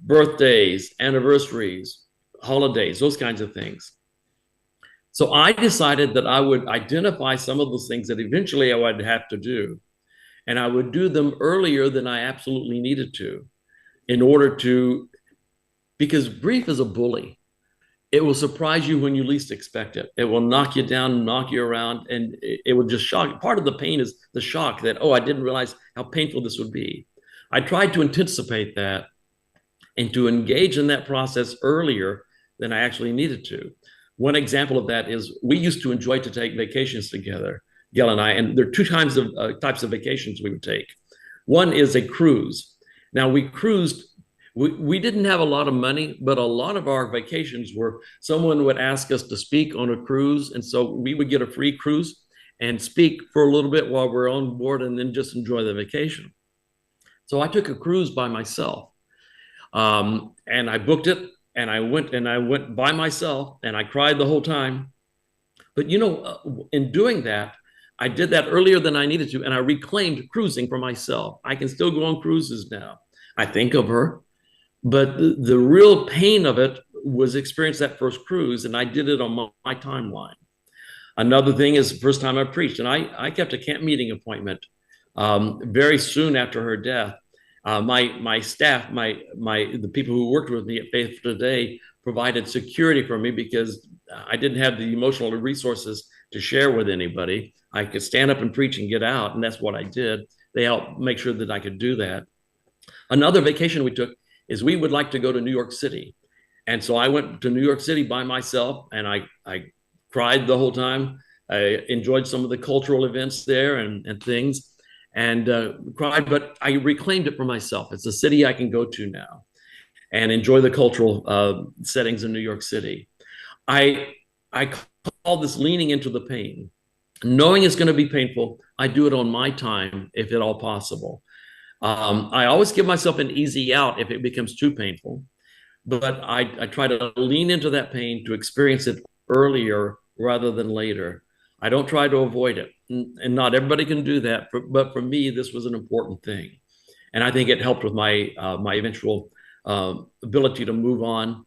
Birthdays, anniversaries, holidays, those kinds of things. So I decided that I would identify some of those things that eventually I would have to do, and I would do them earlier than I absolutely needed to in order to, because grief is a bully. It will surprise you when you least expect it. It will knock you down, knock you around, and it will just shock. Part of the pain is the shock that, oh, I didn't realize how painful this would be. I tried to anticipate that and to engage in that process earlier than I actually needed to. One example of that is we used to enjoy to take vacations together, Gail and I, and there are 2 types of vacations we would take. One is a cruise. Now we cruised, we didn't have a lot of money, but a lot of our vacations were someone would ask us to speak on a cruise. And so we would get a free cruise and speak for a little bit while we're on board and then just enjoy the vacation. So I took a cruise by myself and I booked it. And I went by myself and I cried the whole time. But you know, in doing that, I did that earlier than I needed to, and I reclaimed cruising for myself. I can still go on cruises now. I think of her, but the real pain of it was experienced that first cruise, and I did it on my timeline. Another thing is the first time I preached, and I kept a camp meeting appointment very soon after her death. My staff, the people who worked with me at Faith Today provided security for me because I didn't have the emotional resources to share with anybody. I could stand up and preach and get out, and that's what I did. They helped make sure that I could do that. Another vacation we took is we would like to go to New York City. And so I went to New York City by myself, and I cried the whole time. I enjoyed some of the cultural events there and things. And cried, but I reclaimed it for myself. It's a city I can go to now and enjoy the cultural settings in New York City. I call this leaning into the pain. Knowing it's going to be painful, I do it on my time, if at all possible. I always give myself an easy out if it becomes too painful, but I try to lean into that pain to experience it earlier rather than later. I don't try to avoid it. And not everybody can do that, but for me, this was an important thing. And I think it helped with my eventual ability to move on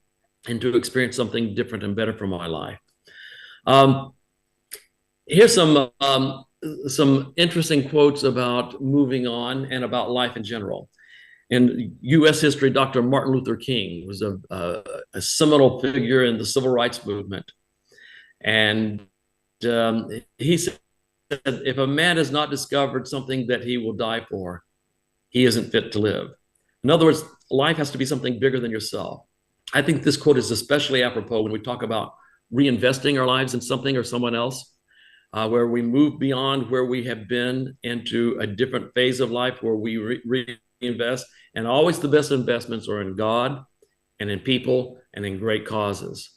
and to experience something different and better for my life. Here's some interesting quotes about moving on and about life in general. In U.S. history, Dr. Martin Luther King was a seminal figure in the civil rights movement. And he said, if a man has not discovered something that he will die for, he isn't fit to live. In other words, life has to be something bigger than yourself. I think this quote is especially apropos when we talk about reinvesting our lives in something or someone else. where we move beyond where we have been into a different phase of life where we reinvest. And always the best investments are in God and in people and in great causes.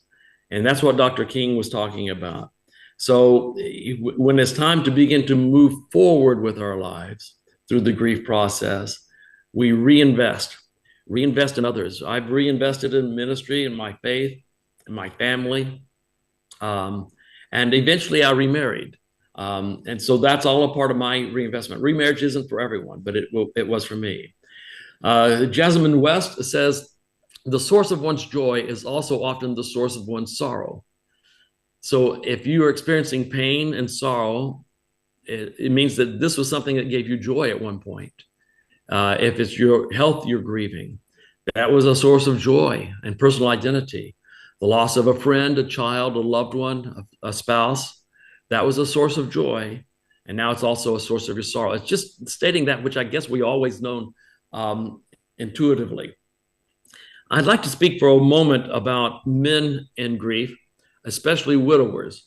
And that's what Dr. King was talking about. So when it's time to begin to move forward with our lives through the grief process, we reinvest in others. I've reinvested in ministry and my faith and my family. And eventually I remarried. And so that's all a part of my reinvestment. Remarriage isn't for everyone, but it was for me. Jasmine West says, the source of one's joy is also often the source of one's sorrow. So if you are experiencing pain and sorrow, it means that this was something that gave you joy at one point. If it's your health you're grieving, that was a source of joy and personal identity. The loss of a friend, a child, a loved one, a spouse, that was a source of joy. And now it's also a source of your sorrow. It's just stating that which I guess we always known intuitively. I'd like to speak for a moment about men in grief, especially widowers.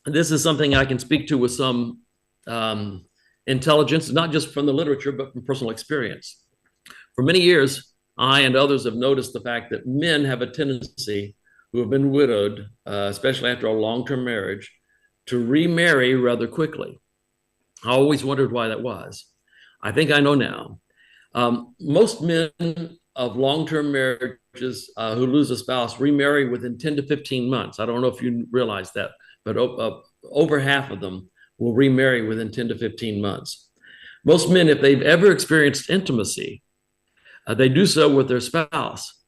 This is something I can speak to with some intelligence, not just from the literature, but from personal experience. For many years, I and others have noticed the fact that men have a tendency who have been widowed, especially after a long-term marriage, to remarry rather quickly. I always wondered why that was. I think I know now. Most men of long-term marriages who lose a spouse remarry within 10 to 15 months. I don't know if you realize that, but over half of them will remarry within 10 to 15 months. Most men, if they've ever experienced intimacy, they do so with their spouse.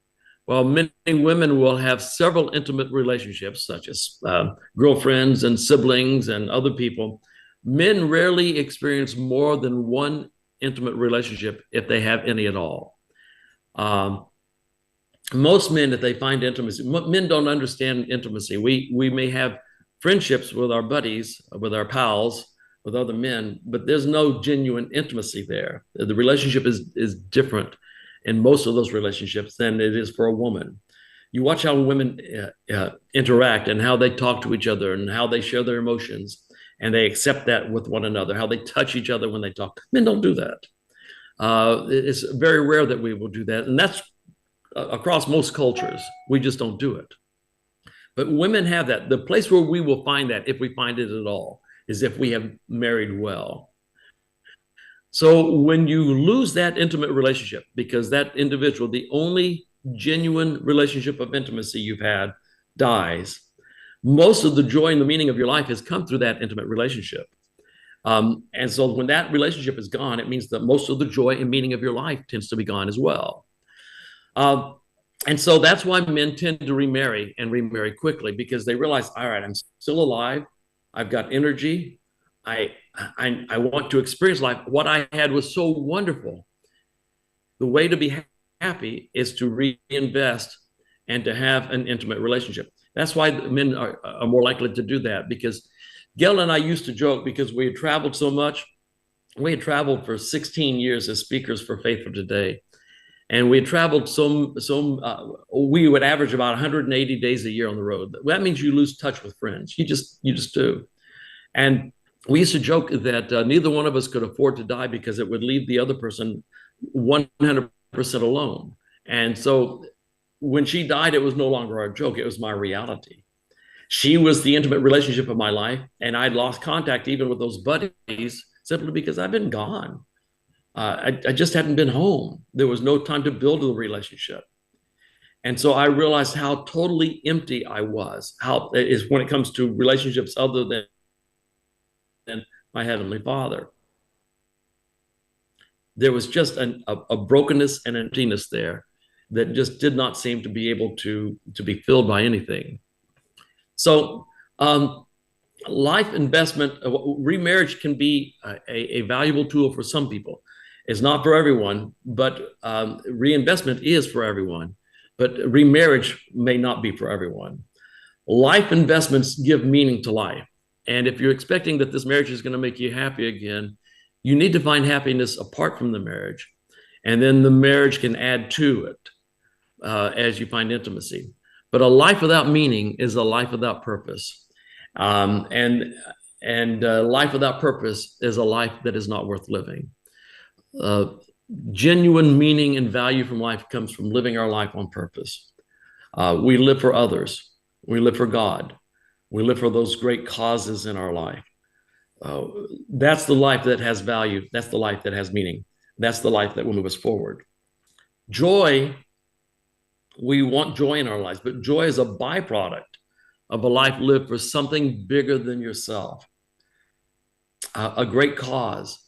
While many women will have several intimate relationships, such as girlfriends and siblings and other people, men rarely experience more than one intimate relationship, if they have any at all. Most men, if they find intimacy, men don't understand intimacy. We may have friendships with our buddies, with our pals, with other men, but there's no genuine intimacy there. The relationship is different in most of those relationships than it is for a woman. You watch how women interact and how they talk to each other and how they share their emotions, and they accept that with one another, how they touch each other when they talk. Men don't do that. It's very rare that we will do that. And that's across most cultures. We just don't do it. But women have that. The place where we will find that, if we find it at all, is if we have married well. So when you lose that intimate relationship, because that individual, the only genuine relationship of intimacy you've had, dies, most of the joy and the meaning of your life has come through that intimate relationship. And so when that relationship is gone, it means that most of the joy and meaning of your life tends to be gone as well. And so that's why men tend to remarry and remarry quickly, because they realize, all right, I'm still alive. I've got energy. I want to experience life. What I had was so wonderful. The way to be happy is to reinvest and to have an intimate relationship. That's why men are more likely to do that, because Gail and I used to joke, because we had traveled so much. We had traveled for 16 years as speakers for Faithful Today. And we had traveled we would average about 180 days a year on the road. That means you lose touch with friends. You just do. And we used to joke that neither one of us could afford to die, because it would leave the other person 100% alone. And so when she died, it was no longer our joke. It was my reality. She was the intimate relationship of my life, and I'd lost contact even with those buddies simply because I've been gone. I just hadn't been home. There was no time to build the relationship. And so I realized how totally empty I was, how it is when it comes to relationships other than my Heavenly Father. There was just a brokenness and emptiness there that just did not seem to be able to be filled by anything. So life investment, remarriage can be a valuable tool for some people. It's not for everyone, but reinvestment is for everyone. But remarriage may not be for everyone. Life investments give meaning to life. And if you're expecting that this marriage is going to make you happy again, you need to find happiness apart from the marriage. And then the marriage can add to it as you find intimacy. But a life without meaning is a life without purpose. And life without purpose is a life that is not worth living. Genuine meaning and value from life comes from living our life on purpose. We live for others. We live for God. We live for those great causes in our life. That's the life that has value. That's the life that has meaning. That's the life that will move us forward. Joy, we want joy in our lives, but joy is a byproduct of a life lived for something bigger than yourself. A great cause,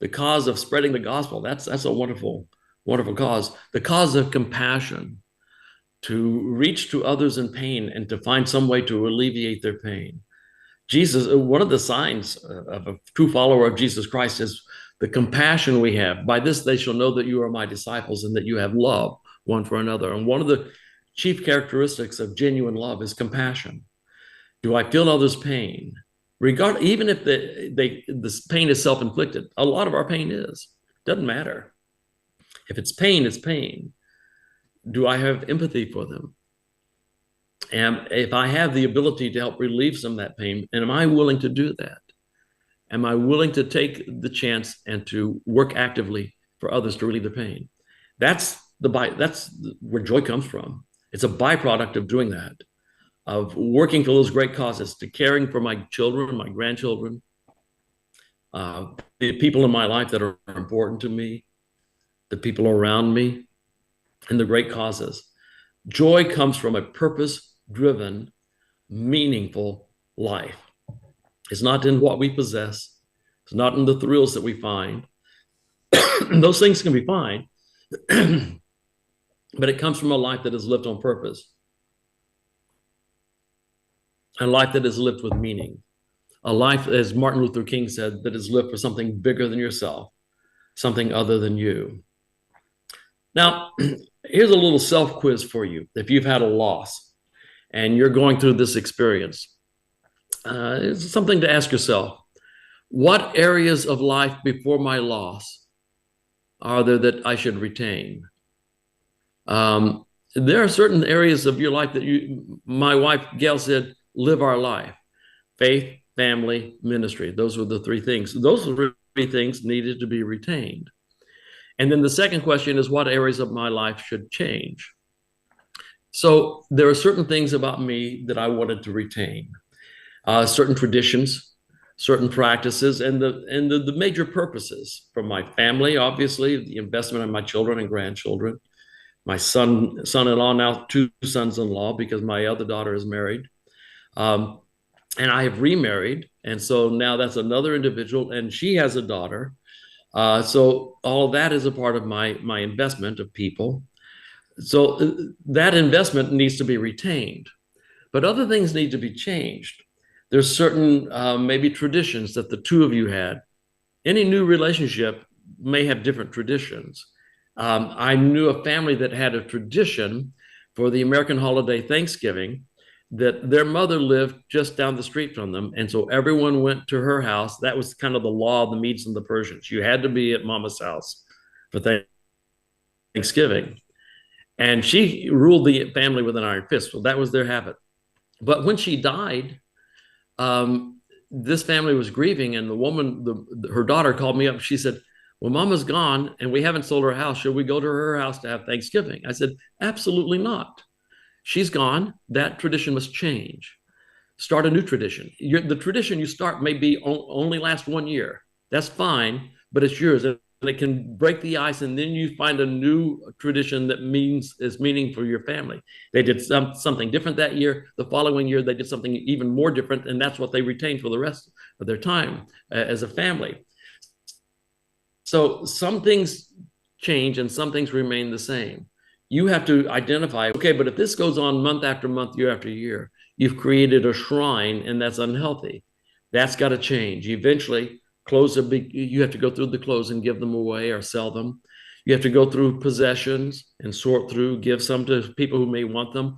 the cause of spreading the gospel. That's a wonderful, wonderful cause. The cause of compassion, to reach to others in pain and to find some way to alleviate their pain. Jesus, one of the signs of a true follower of Jesus Christ is the compassion we have. By this, they shall know that you are my disciples and that you have love one for another. And one of the chief characteristics of genuine love is compassion. Do I feel others' pain? Even if this pain is self-inflicted, a lot of our pain is. Doesn't matter. If it's pain, it's pain. Do I have empathy for them? And if I have the ability to help relieve some of that pain, and am I willing to do that? Am I willing to take the chance and to work actively for others to relieve their pain? That's where joy comes from. It's a byproduct of doing that, of working for those great causes, to caring for my children, my grandchildren, the people in my life that are important to me, the people around me, and the great causes. Joy comes from a purpose-driven, meaningful life. It's not in what we possess. It's not in the thrills that we find. Those things can be fine, but it comes from a life that is lived on purpose, a life that is lived with meaning, a life, as Martin Luther King said, that is lived for something bigger than yourself, something other than you. Now, here's a little self-quiz for you. If you've had a loss and you're going through this experience, it's something to ask yourself. What areas of life before my loss are there that I should retain? There are certain areas of your life that my wife, Gail, said, live our life. Faith, family, ministry. Those were the three things. Those three things needed to be retained. And then the second question is, what areas of my life should change? So there are certain things about me that I wanted to retain, certain traditions, certain practices, and the major purposes from my family, obviously, the investment in my children and grandchildren, my son-in-law, now two sons-in-law, because my other daughter is married. And I have remarried. And so now that's another individual, and she has a daughter. So all of that is a part of my investment of people. So that investment needs to be retained, but other things need to be changed. There's certain maybe traditions that the two of you had. Any new relationship may have different traditions. I knew a family that had a tradition for the American holiday Thanksgiving, that their mother lived just down the street from them. And so everyone went to her house. That was kind of the law of the Medes and the Persians. You had to be at Mama's house for Thanksgiving. And she ruled the family with an iron fist. So that was their habit. But when she died, this family was grieving, and the woman, her daughter, called me up. She said, well, Mama's gone and we haven't sold her house. Should we go to her house to have Thanksgiving? I said, absolutely not. She's gone. That tradition must change. Start a new tradition. The tradition you start may be only last 1 year. That's fine, but it's yours. And it can break the ice, and then you find a new tradition that is meaning for your family. They did something different that year. The following year, they did something even more different, and that's what they retained for the rest of their time as a family. So some things change and some things remain the same. You have to identify, okay, but if this goes on month after month, year after year, you've created a shrine, and that's unhealthy. That's got to change. Eventually, you have to go through the clothes and give them away or sell them. You have to go through possessions and sort through, give some to people who may want them,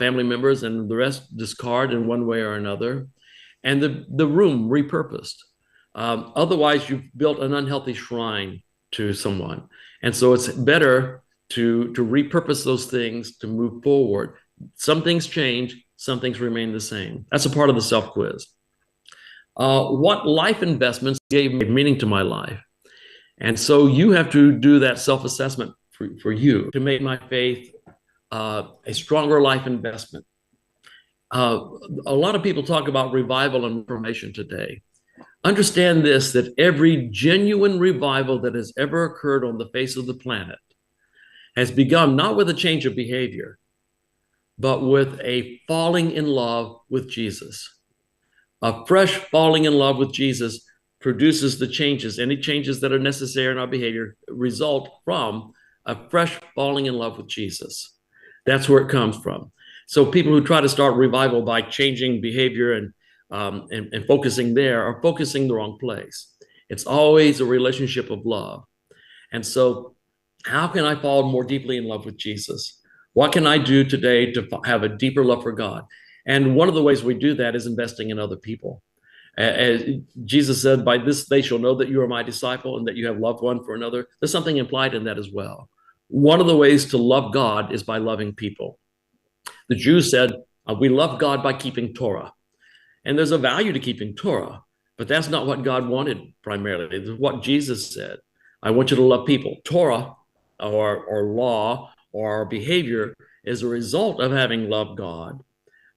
family members, and the rest discard in one way or another. And the room repurposed. Otherwise, you've built an unhealthy shrine to someone. And so it's better to repurpose those things to move forward. Some things change, some things remain the same. That's a part of the self-quiz. What life investments gave meaning to my life? And so you have to do that self-assessment for you to make my faith a stronger life investment. A lot of people talk about revival and reformation today. Understand this, that every genuine revival that has ever occurred on the face of the planet has begun not with a change of behavior, but with a falling in love with Jesus. A fresh falling in love with Jesus produces the changes. Any changes that are necessary in our behavior result from a fresh falling in love with Jesus. That's where it comes from. So people who try to start revival by changing behavior and focusing there are focusing the wrong place. It's always a relationship of love. And so how can I fall more deeply in love with Jesus? What can I do today to have a deeper love for God? And one of the ways we do that is investing in other people. As Jesus said, by this they shall know that you are my disciple and that you have loved one for another. There's something implied in that as well. One of the ways to love God is by loving people. The Jews said, we love God by keeping Torah. And there's a value to keeping Torah, but that's not what God wanted primarily. It's what Jesus said. I want you to love people. Torah or law or behavior is a result of having loved God.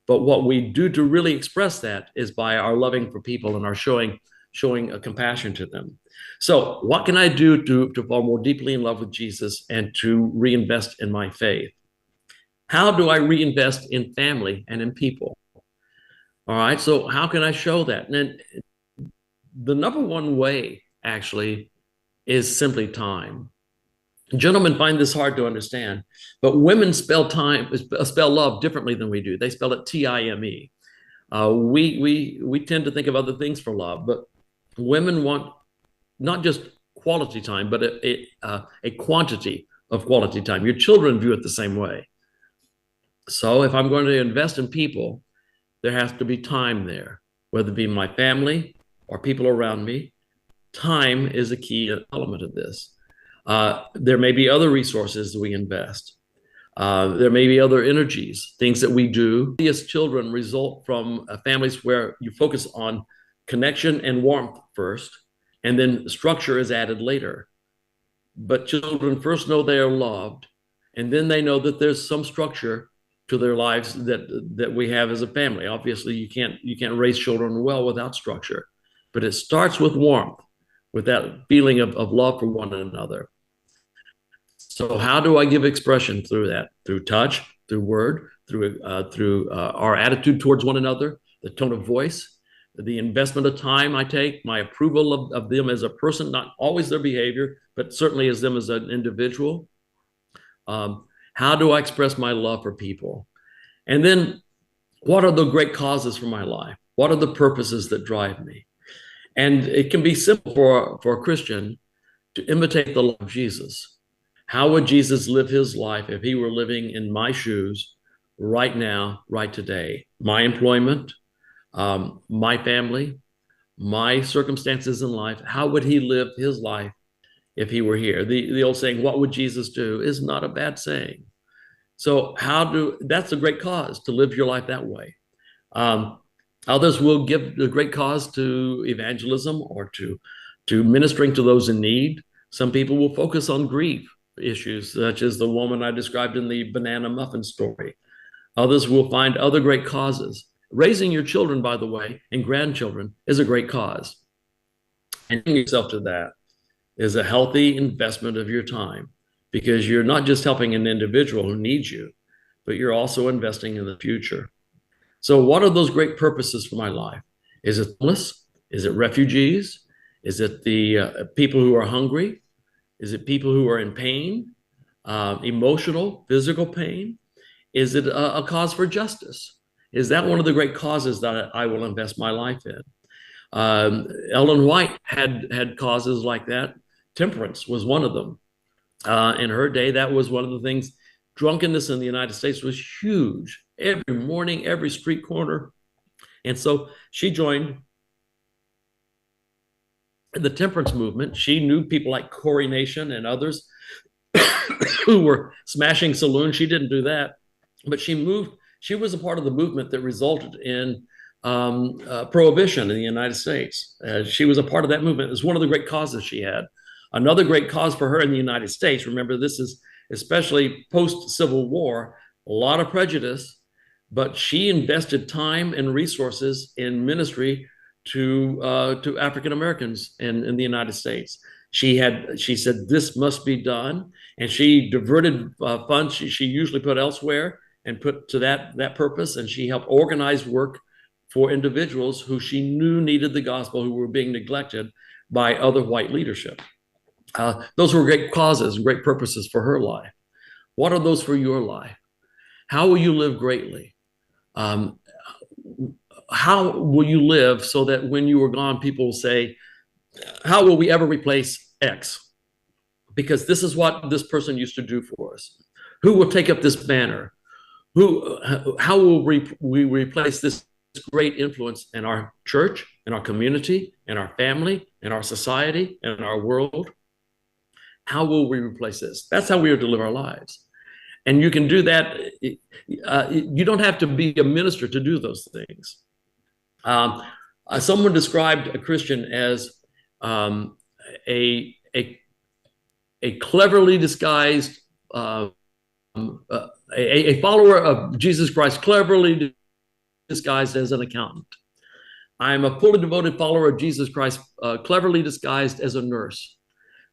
But what we do to really express that is by our loving for people and our showing a compassion to them. So what can I do to fall more deeply in love with Jesus and to reinvest in my faith? How do I reinvest in family and in people? All right, so how can I show that? And the number one way, actually, is simply time. Gentlemen find this hard to understand, but women spell love differently than we do. They spell it T-I-M-E. We tend to think of other things for love, but women want not just quality time, but a quantity of quality time. Your children view it the same way. So if I'm going to invest in people, there has to be time there, whether it be my family or people around me. Time is a key element of this. There may be other resources that we invest. There may be other energies, things that we do. As children result from families where you focus on connection and warmth first, and then structure is added later. But children first know they are loved, and then they know that there's some structure to their lives that we have as a family. Obviously, you can't raise children well without structure, but it starts with warmth, with that feeling of love for one another. So how do I give expression through that? Through touch, through word, through our attitude towards one another, the tone of voice, the investment of time I take, my approval of them as a person, not always their behavior, but certainly as them as an individual. How do I express my love for people? And then what are the great causes for my life? What are the purposes that drive me? And it can be simple for a Christian to imitate the love of Jesus. How would Jesus live his life if he were living in my shoes right now, right today? My employment, my family, my circumstances in life. How would he live his life if he were here? The old saying, what would Jesus do, is not a bad saying. So that's a great cause to live your life that way. Others will give the great cause to evangelism or to ministering to those in need. Some people will focus on grief issues, such as the woman I described in the banana muffin story. Others will find other great causes. Raising your children, by the way, and grandchildren is a great cause. And giving yourself to that is a healthy investment of your time, because you're not just helping an individual who needs you, but you're also investing in the future. So what are those great purposes for my life? Is it homeless? Is it refugees? Is it the people who are hungry? Is it people who are in pain, emotional, physical pain? Is it a cause for justice? Is that one of the great causes that I will invest my life in? Ellen White had causes like that. Temperance was one of them. In her day, that was one of the things. Drunkenness in the United States was huge. Every morning, every street corner. And so she joined the temperance movement. She knew people like Corey Nation and others who were smashing saloons. She didn't do that, but she moved She was a part of the movement that resulted in prohibition in the United States. She was a part of that movement. It was one of the great causes she had. Another great cause for her in the United States, remember, this is especially post-Civil War, a lot of prejudice, but she invested time and resources in ministry to African Americans in the United States. She said this must be done, and she diverted funds she usually put elsewhere and put to that purpose, and she helped organize work for individuals who she knew needed the gospel, who were being neglected by other white leadership. Those were great causes and great purposes for her life. What are those for your life? How will you live greatly? How will you live so that when you are gone, people will say, how will we ever replace X? Because this is what this person used to do for us. Who will take up this banner? How will we replace this great influence in our church, in our community, in our family, in our society, in our world? How will we replace this? That's how we are to live our lives. And you can do that. You don't have to be a minister to do those things. Someone described a Christian as a cleverly disguised, a follower of Jesus Christ, cleverly disguised as an accountant. I'm a fully devoted follower of Jesus Christ, cleverly disguised as a nurse,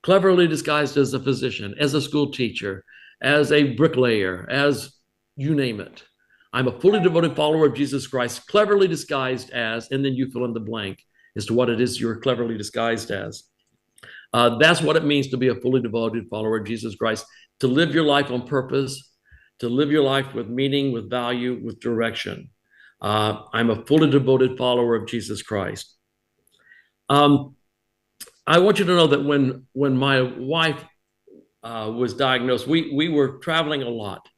cleverly disguised as a physician, as a school teacher, as a bricklayer, as you name it. I'm a fully devoted follower of Jesus Christ, cleverly disguised as, and then you fill in the blank as to what it is you're cleverly disguised as. That's what it means to be a fully devoted follower of Jesus Christ, to live your life on purpose, to live your life with meaning, with value, with direction. I'm a fully devoted follower of Jesus Christ. I want you to know that when my wife was diagnosed, we were traveling a lot,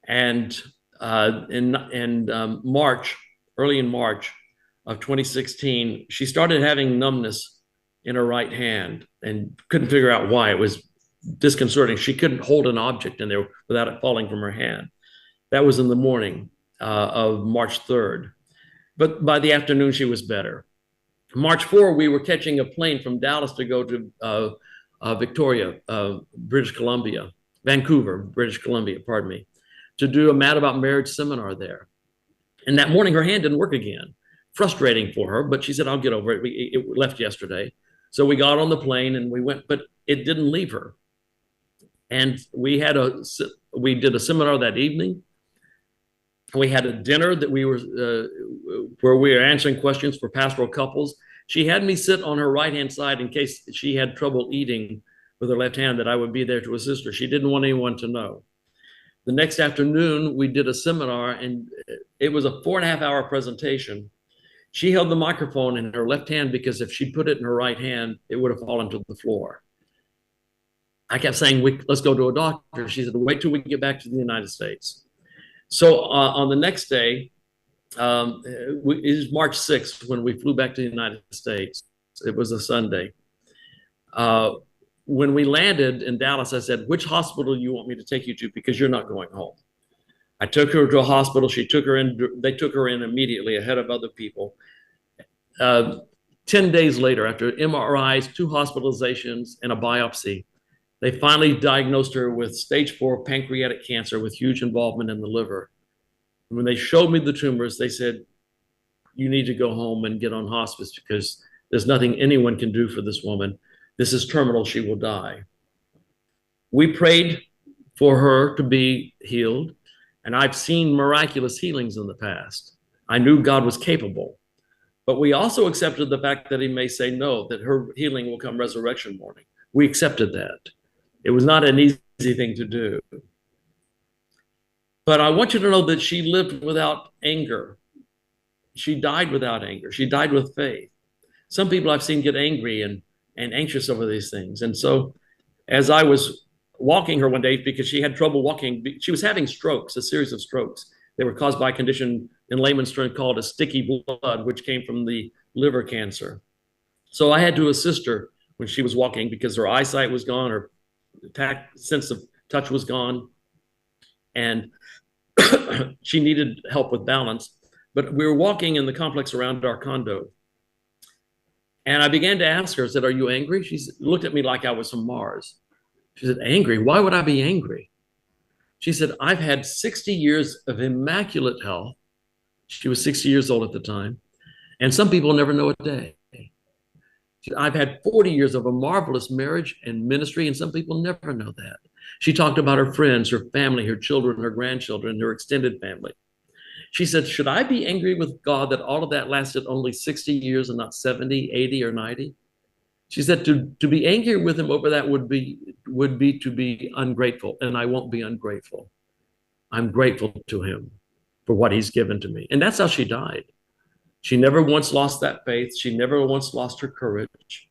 and in March, early in March of 2016, she started having numbness in her right hand and couldn't figure out why. It was disconcerting. She couldn't hold an object in there without it falling from her hand. That was in the morning of March 3rd. But by the afternoon, she was better. March 4, we were catching a plane from Dallas to go to Victoria, British Columbia, Vancouver, British Columbia, pardon me, to do a Mad About Marriage seminar there. And that morning, her hand didn't work again. Frustrating for her, but she said, I'll get over it. It left yesterday. So we got on the plane and we went, but it didn't leave her. And we did a seminar that evening. We had a dinner that where we were answering questions for pastoral couples. She had me sit on her right-hand side in case she had trouble eating with her left hand, that I would be there to assist her. She didn't want anyone to know. The next afternoon, we did a seminar, and it was a 4.5-hour presentation. She held the microphone in her left hand because if she put it in her right hand, it would have fallen to the floor. I kept saying, let's go to a doctor. She said, wait till we get back to the United States. So on the next day, it was March 6th when we flew back to the United States. It was a Sunday. When we landed in Dallas, I said, which hospital do you want me to take you to? Because you're not going home. I took her to a hospital. They took her in immediately ahead of other people. 10 days later, after MRIs, 2 hospitalizations, and a biopsy, they finally diagnosed her with stage 4 pancreatic cancer with huge involvement in the liver. When they showed me the tumors, they said, you need to go home and get on hospice because there's nothing anyone can do for this woman. This is terminal. She will die. We prayed for her to be healed, and I've seen miraculous healings in the past. I knew God was capable, but we also accepted the fact that he may say no, that her healing will come resurrection morning. We accepted that. It was not an easy thing to do. But I want you to know that she lived without anger. She died without anger. She died with faith. Some people I've seen get angry and anxious over these things. And so as I was walking her one day, because she had trouble walking, she was having strokes, a series of strokes. They were caused by a condition in layman's terms called a sticky blood, which came from the liver cancer. So I had to assist her when she was walking because her eyesight was gone, her sense of touch was gone. And she needed help with balance. But we were walking in the complex around our condo. And I began to ask her, I said, "Are you angry?" She looked at me like I was from Mars. She said, "Angry? Why would I be angry?" She said, "I've had 60 years of immaculate health." She was 60 years old at the time. And some people never know a day. "I've had 40 years of a marvelous marriage and ministry, and some people never know that." She talked about her friends, her family, her children, her grandchildren, her extended family. She said, "Should I be angry with God that all of that lasted only 60 years and not 70, 80, or 90? She said, to be angry with him over that would be to be ungrateful, and I won't be ungrateful. I'm grateful to him for what he's given to me." And that's how she died. She never once lost that faith. She never once lost her courage.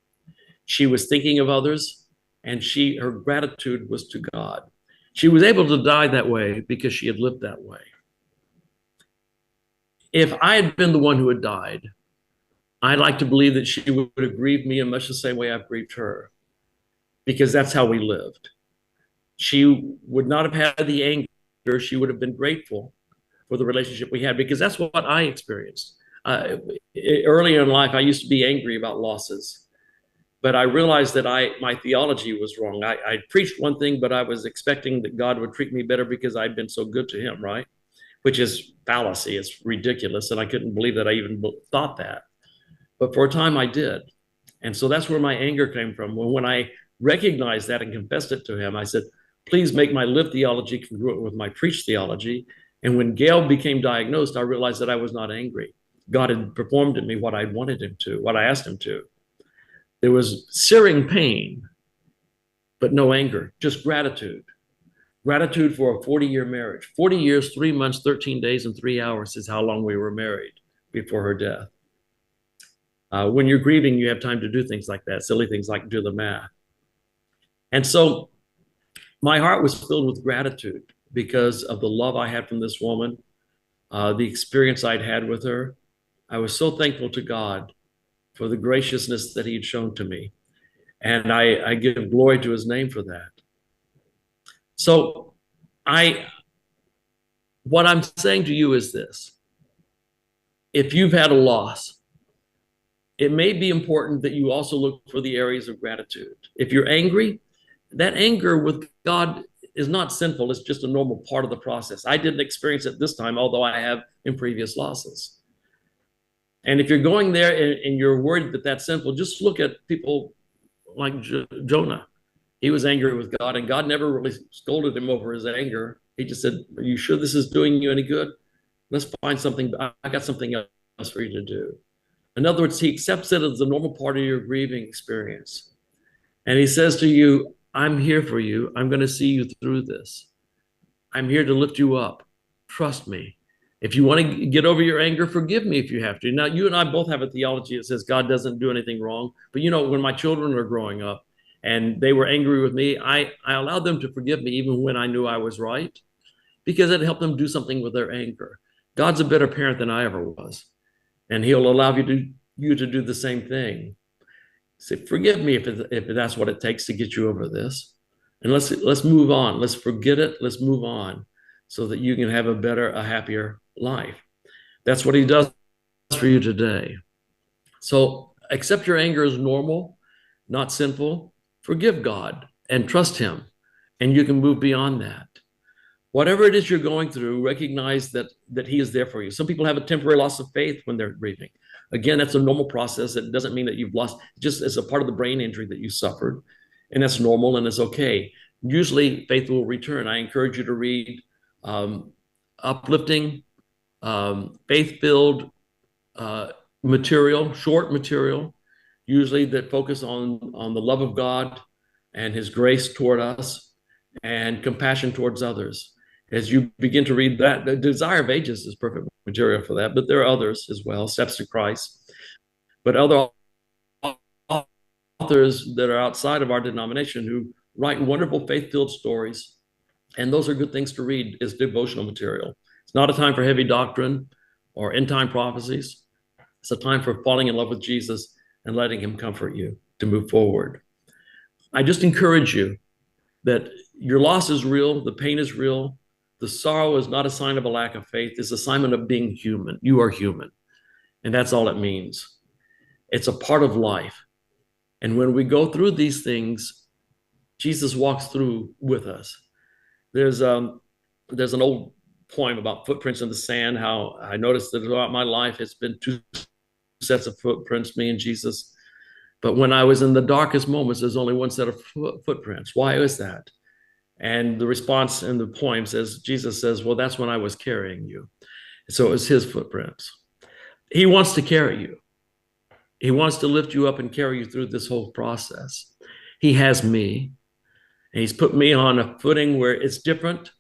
She was thinking of others, and her gratitude was to God. She was able to die that way because she had lived that way. If I had been the one who had died, I'd like to believe that she would have grieved me in much the same way I've grieved her, because that's how we lived. She would not have had the anger. She would have been grateful for the relationship we had, because that's what I experienced. Early in life, I used to be angry about losses, but I realized that my theology was wrong. I preached one thing, but I was expecting that God would treat me better because I'd been so good to him, right? Which is fallacy. It's ridiculous. And I couldn't believe that I even thought that. But for a time I did. And so that's where my anger came from. When I recognized that and confessed it to him, I said, "Please make my lived theology congruent with my preached theology." And when Gail became diagnosed, I realized that I was not angry. God had performed in me what I wanted him to, what I asked him to. There was searing pain, but no anger, just gratitude. Gratitude for a 40-year marriage. 40 years, 3 months, 13 days, and 3 hours is how long we were married before her death. When you're grieving, you have time to do things like that, silly things like do the math. And so my heart was filled with gratitude because of the love I had from this woman, the experience I'd had with her. I was so thankful to God for the graciousness that he'd shown to me. And I give glory to his name for that. So what I'm saying to you is this: if you've had a loss, it may be important that you also look for the areas of gratitude. If you're angry, that anger with God is not sinful. It's just a normal part of the process. I didn't experience it this time, although I have in previous losses. And if you're going there and you're worried that that's sinful, just look at people like Jonah. He was angry with God, and God never really scolded him over his anger. He just said, "Are you sure this is doing you any good? Let's find something. I got something else for you to do." In other words, he accepts it as a normal part of your grieving experience. And he says to you, "I'm here for you. I'm going to see you through this. I'm here to lift you up. Trust me. If you want to get over your anger, forgive me if you have to." Now, you and I both have a theology that says God doesn't do anything wrong. But when my children were growing up and they were angry with me, I allowed them to forgive me even when I knew I was right, because it helped them do something with their anger. God's a better parent than I ever was. And he'll allow you to do the same thing. Say, "Forgive me if that's what it takes to get you over this. And let's move on. Let's forget it. Let's move on so that you can have a happier life." That's what he does for you today. So accept your anger as normal, not sinful. Forgive God and trust him, and you can move beyond that. Whatever it is you're going through, recognize that he is there for you. Some people have a temporary loss of faith when they're grieving. Again, that's a normal process. It doesn't mean that you've lost, just as a part of the brain injury that you suffered. And that's normal and it's okay. Usually faith will return. I encourage you to read uplifting, faith-filled material, short material, usually that focus on the love of God and his grace toward us and compassion towards others. As you begin to read that, the Desire of Ages is perfect material for that, but there are others as well, Steps to Christ. But other authors that are outside of our denomination who write wonderful faith-filled stories, and those are good things to read as devotional material. It's not a time for heavy doctrine or end-time prophecies. It's a time for falling in love with Jesus and letting him comfort you to move forward. I just encourage you that your loss is real, the pain is real, The sorrow is not a sign of a lack of faith. It's a sign of being human. You are human. And that's all it means. It's a part of life. And when we go through these things, Jesus walks through with us. There's an old poem about footprints in the sand, how I noticed that throughout my life, it's been two sets of footprints, me and Jesus. But when I was in the darkest moments, there's only one set of footprints. Why is that? And the response in the poem says, Jesus says, well, that's when I was carrying you. So it was his footprints. He wants to carry you. He wants to lift you up and carry you through this whole process. He has me, and he's put me on a footing where it's different.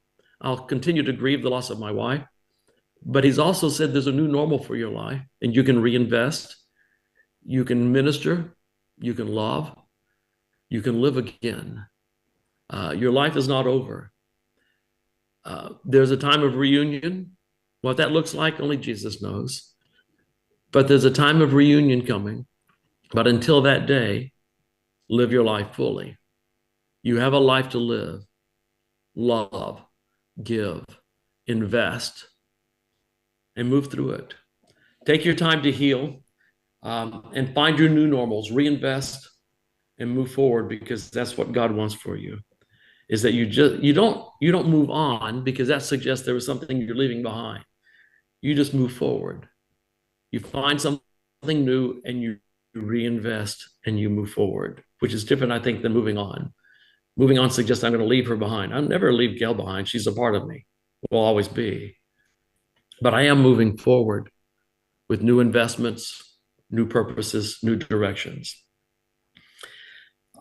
I'll continue to grieve the loss of my wife, but he's also said there's a new normal for your life, and you can reinvest, you can minister, you can love, you can live again. Your life is not over. There's a time of reunion. What that looks like, only Jesus knows. But there's a time of reunion coming. But until that day, live your life fully. You have a life to live, love, give, invest, and move through it. Take your time to heal and find your new normals, reinvest and move forward, because that's what God wants for you. Is that you don't move on because that suggests there was something you're leaving behind. You just move forward. You find something new and you reinvest and you move forward, which is different, I think, than moving on. Moving on suggests I'm going to leave her behind. I'll never leave Gail behind. She's a part of me. Will always be. But I am moving forward with new investments, new purposes, new directions.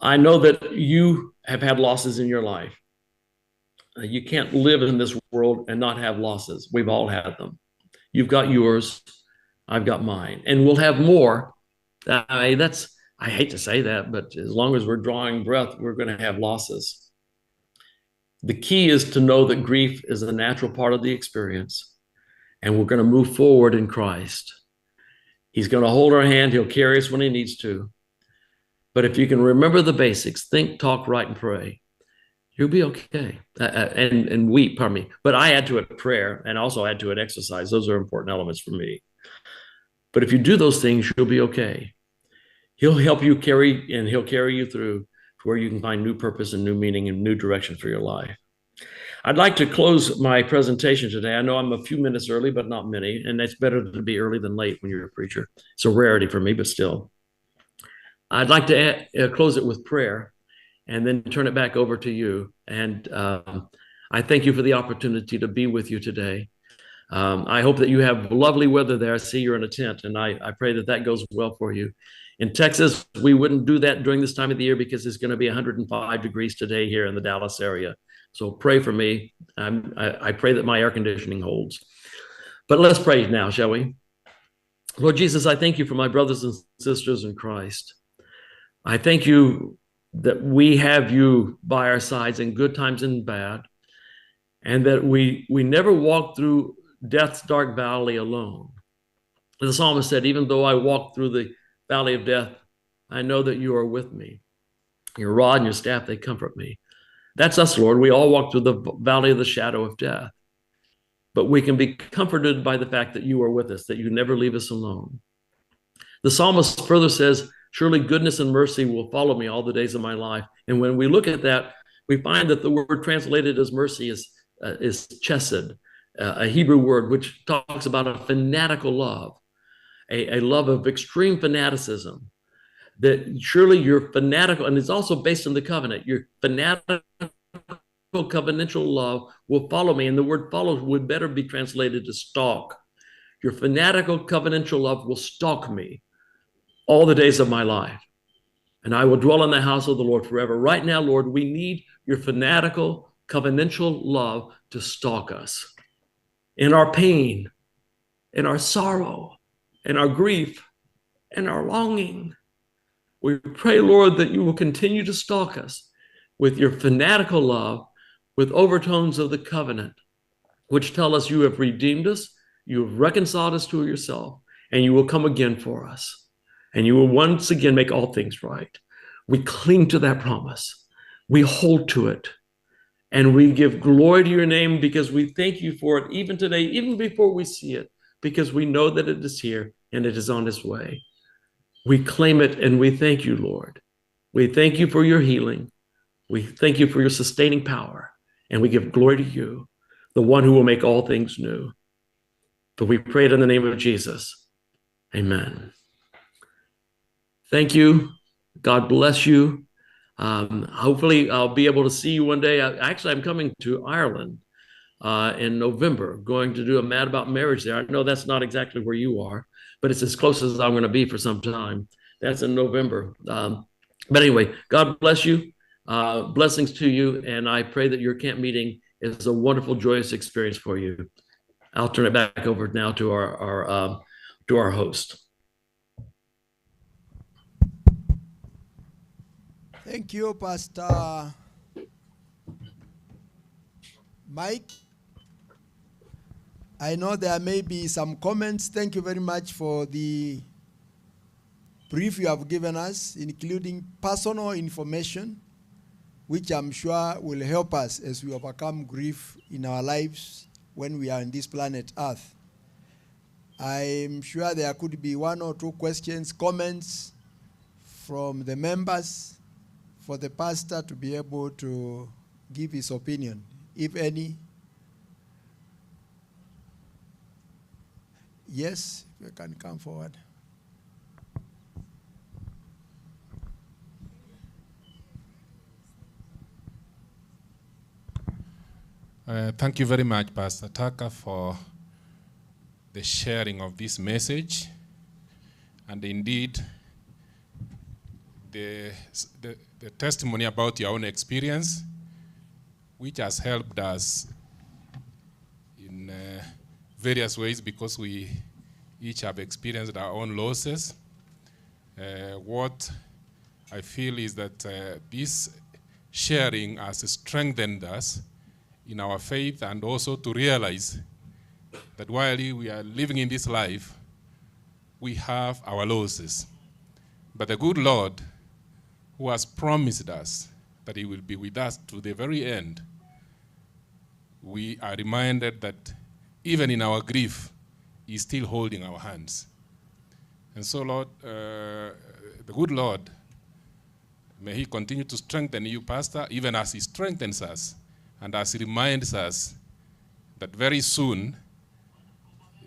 I know that you have had losses in your life. You can't live in this world and not have losses. We've all had them. You've got yours. I've got mine. And we'll have more. I hate to say that, but as long as we're drawing breath, we're going to have losses. The key is to know that grief is a natural part of the experience, and we're going to move forward in Christ. He's going to hold our hand. He'll carry us when he needs to. But if you can remember the basics, think, talk, write, and pray, you'll be okay. And weep, pardon me. But I add to it prayer and also add to it exercise. Those are important elements for me. But if you do those things, you'll be okay. He'll help you carry, and he'll carry you through to where you can find new purpose and new meaning and new direction for your life. I'd like to close my presentation today. I know I'm a few minutes early, but not many. And it's better to be early than late when you're a preacher. It's a rarity for me, but still. I'd like to close it with prayer and then turn it back over to you. And I thank you for the opportunity to be with you today. I hope that you have lovely weather there. I see you're in a tent, and I pray that that goes well for you. In Texas, we wouldn't do that during this time of the year because it's going to be 105 degrees today here in the Dallas area. So pray for me. I pray that my air conditioning holds. But let's pray now, shall we? Lord Jesus, I thank you for my brothers and sisters in Christ. I thank you that we have you by our sides in good times and bad, and that we never walk through death's dark valley alone. The psalmist said, even though I walk through the valley of death, I know that you are with me. Your rod and your staff, they comfort me. That's us, Lord. We all walk through the valley of the shadow of death, but we can be comforted by the fact that you are with us, that you never leave us alone. The psalmist further says, surely goodness and mercy will follow me all the days of my life. And when we look at that, we find that the word translated as mercy is chesed, a Hebrew word which talks about a fanatical love, a love of extreme fanaticism. That surely you're fanatical, and it's also based on the covenant. Your fanatical covenantal love will follow me, and the word follow would better be translated to stalk. Your fanatical covenantal love will stalk me all the days of my life, and I will dwell in the house of the Lord forever. Right now, Lord, we need your fanatical covenantal love to stalk us in our pain, in our sorrow, in our grief, in our longing. We pray, Lord, that you will continue to stalk us with your fanatical love, with overtones of the covenant, which tell us you have redeemed us, you have reconciled us to yourself, and you will come again for us. And you will once again make all things right. We cling to that promise. We hold to it. And we give glory to your name because we thank you for it even today, even before we see it, because we know that it is here and it is on its way. We claim it and we thank you, Lord. We thank you for your healing. We thank you for your sustaining power. And we give glory to you, the one who will make all things new. But we pray it in the name of Jesus. Amen. Thank you. God bless you. Hopefully, I'll be able to see you one day. Actually, I'm coming to Ireland in November, going to do a Mad About Marriage there. I know that's not exactly where you are, but it's as close as I'm going to be for some time. That's in November. But anyway, God bless you. Blessings to you. And I pray that your camp meeting is a wonderful, joyous experience for you. I'll turn it back over now to our host. Thank you, Pastor Mike. I know there may be some comments. Thank you very much for the brief you have given us, including personal information, which I'm sure will help us as we overcome grief in our lives when we are on this planet Earth. I'm sure there could be one or two questions, comments from the members for the pastor to be able to give his opinion, if any. Yes, you can come forward. Thank you very much, Pastor Tucker, for the sharing of this message. And indeed, the testimony about your own experience, which has helped us in various ways because we each have experienced our own losses. What I feel is that this sharing has strengthened us in our faith, and also to realize that while we are living in this life, we have our losses. But the good Lord, who has promised us that he will be with us to the very end, we are reminded that even in our grief, he's still holding our hands. And so, Lord, the good Lord, may he continue to strengthen you, Pastor, even as he strengthens us and as he reminds us that very soon,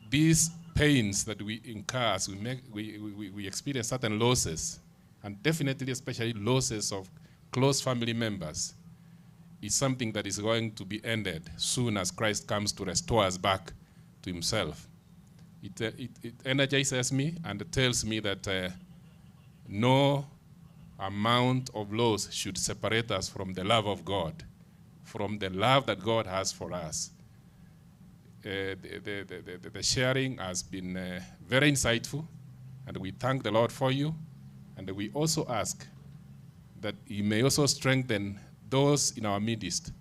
these pains that we incur as we experience certain losses, and definitely especially losses of close family members, is something that is going to be ended soon as Christ comes to restore us back to himself. It energizes me and it tells me that no amount of loss should separate us from the love of God, from the love that God has for us. The sharing has been very insightful, and we thank the Lord for you. And we also ask that he may also strengthen those in our midst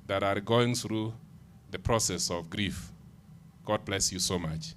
that are going through the process of grief. God bless you so much.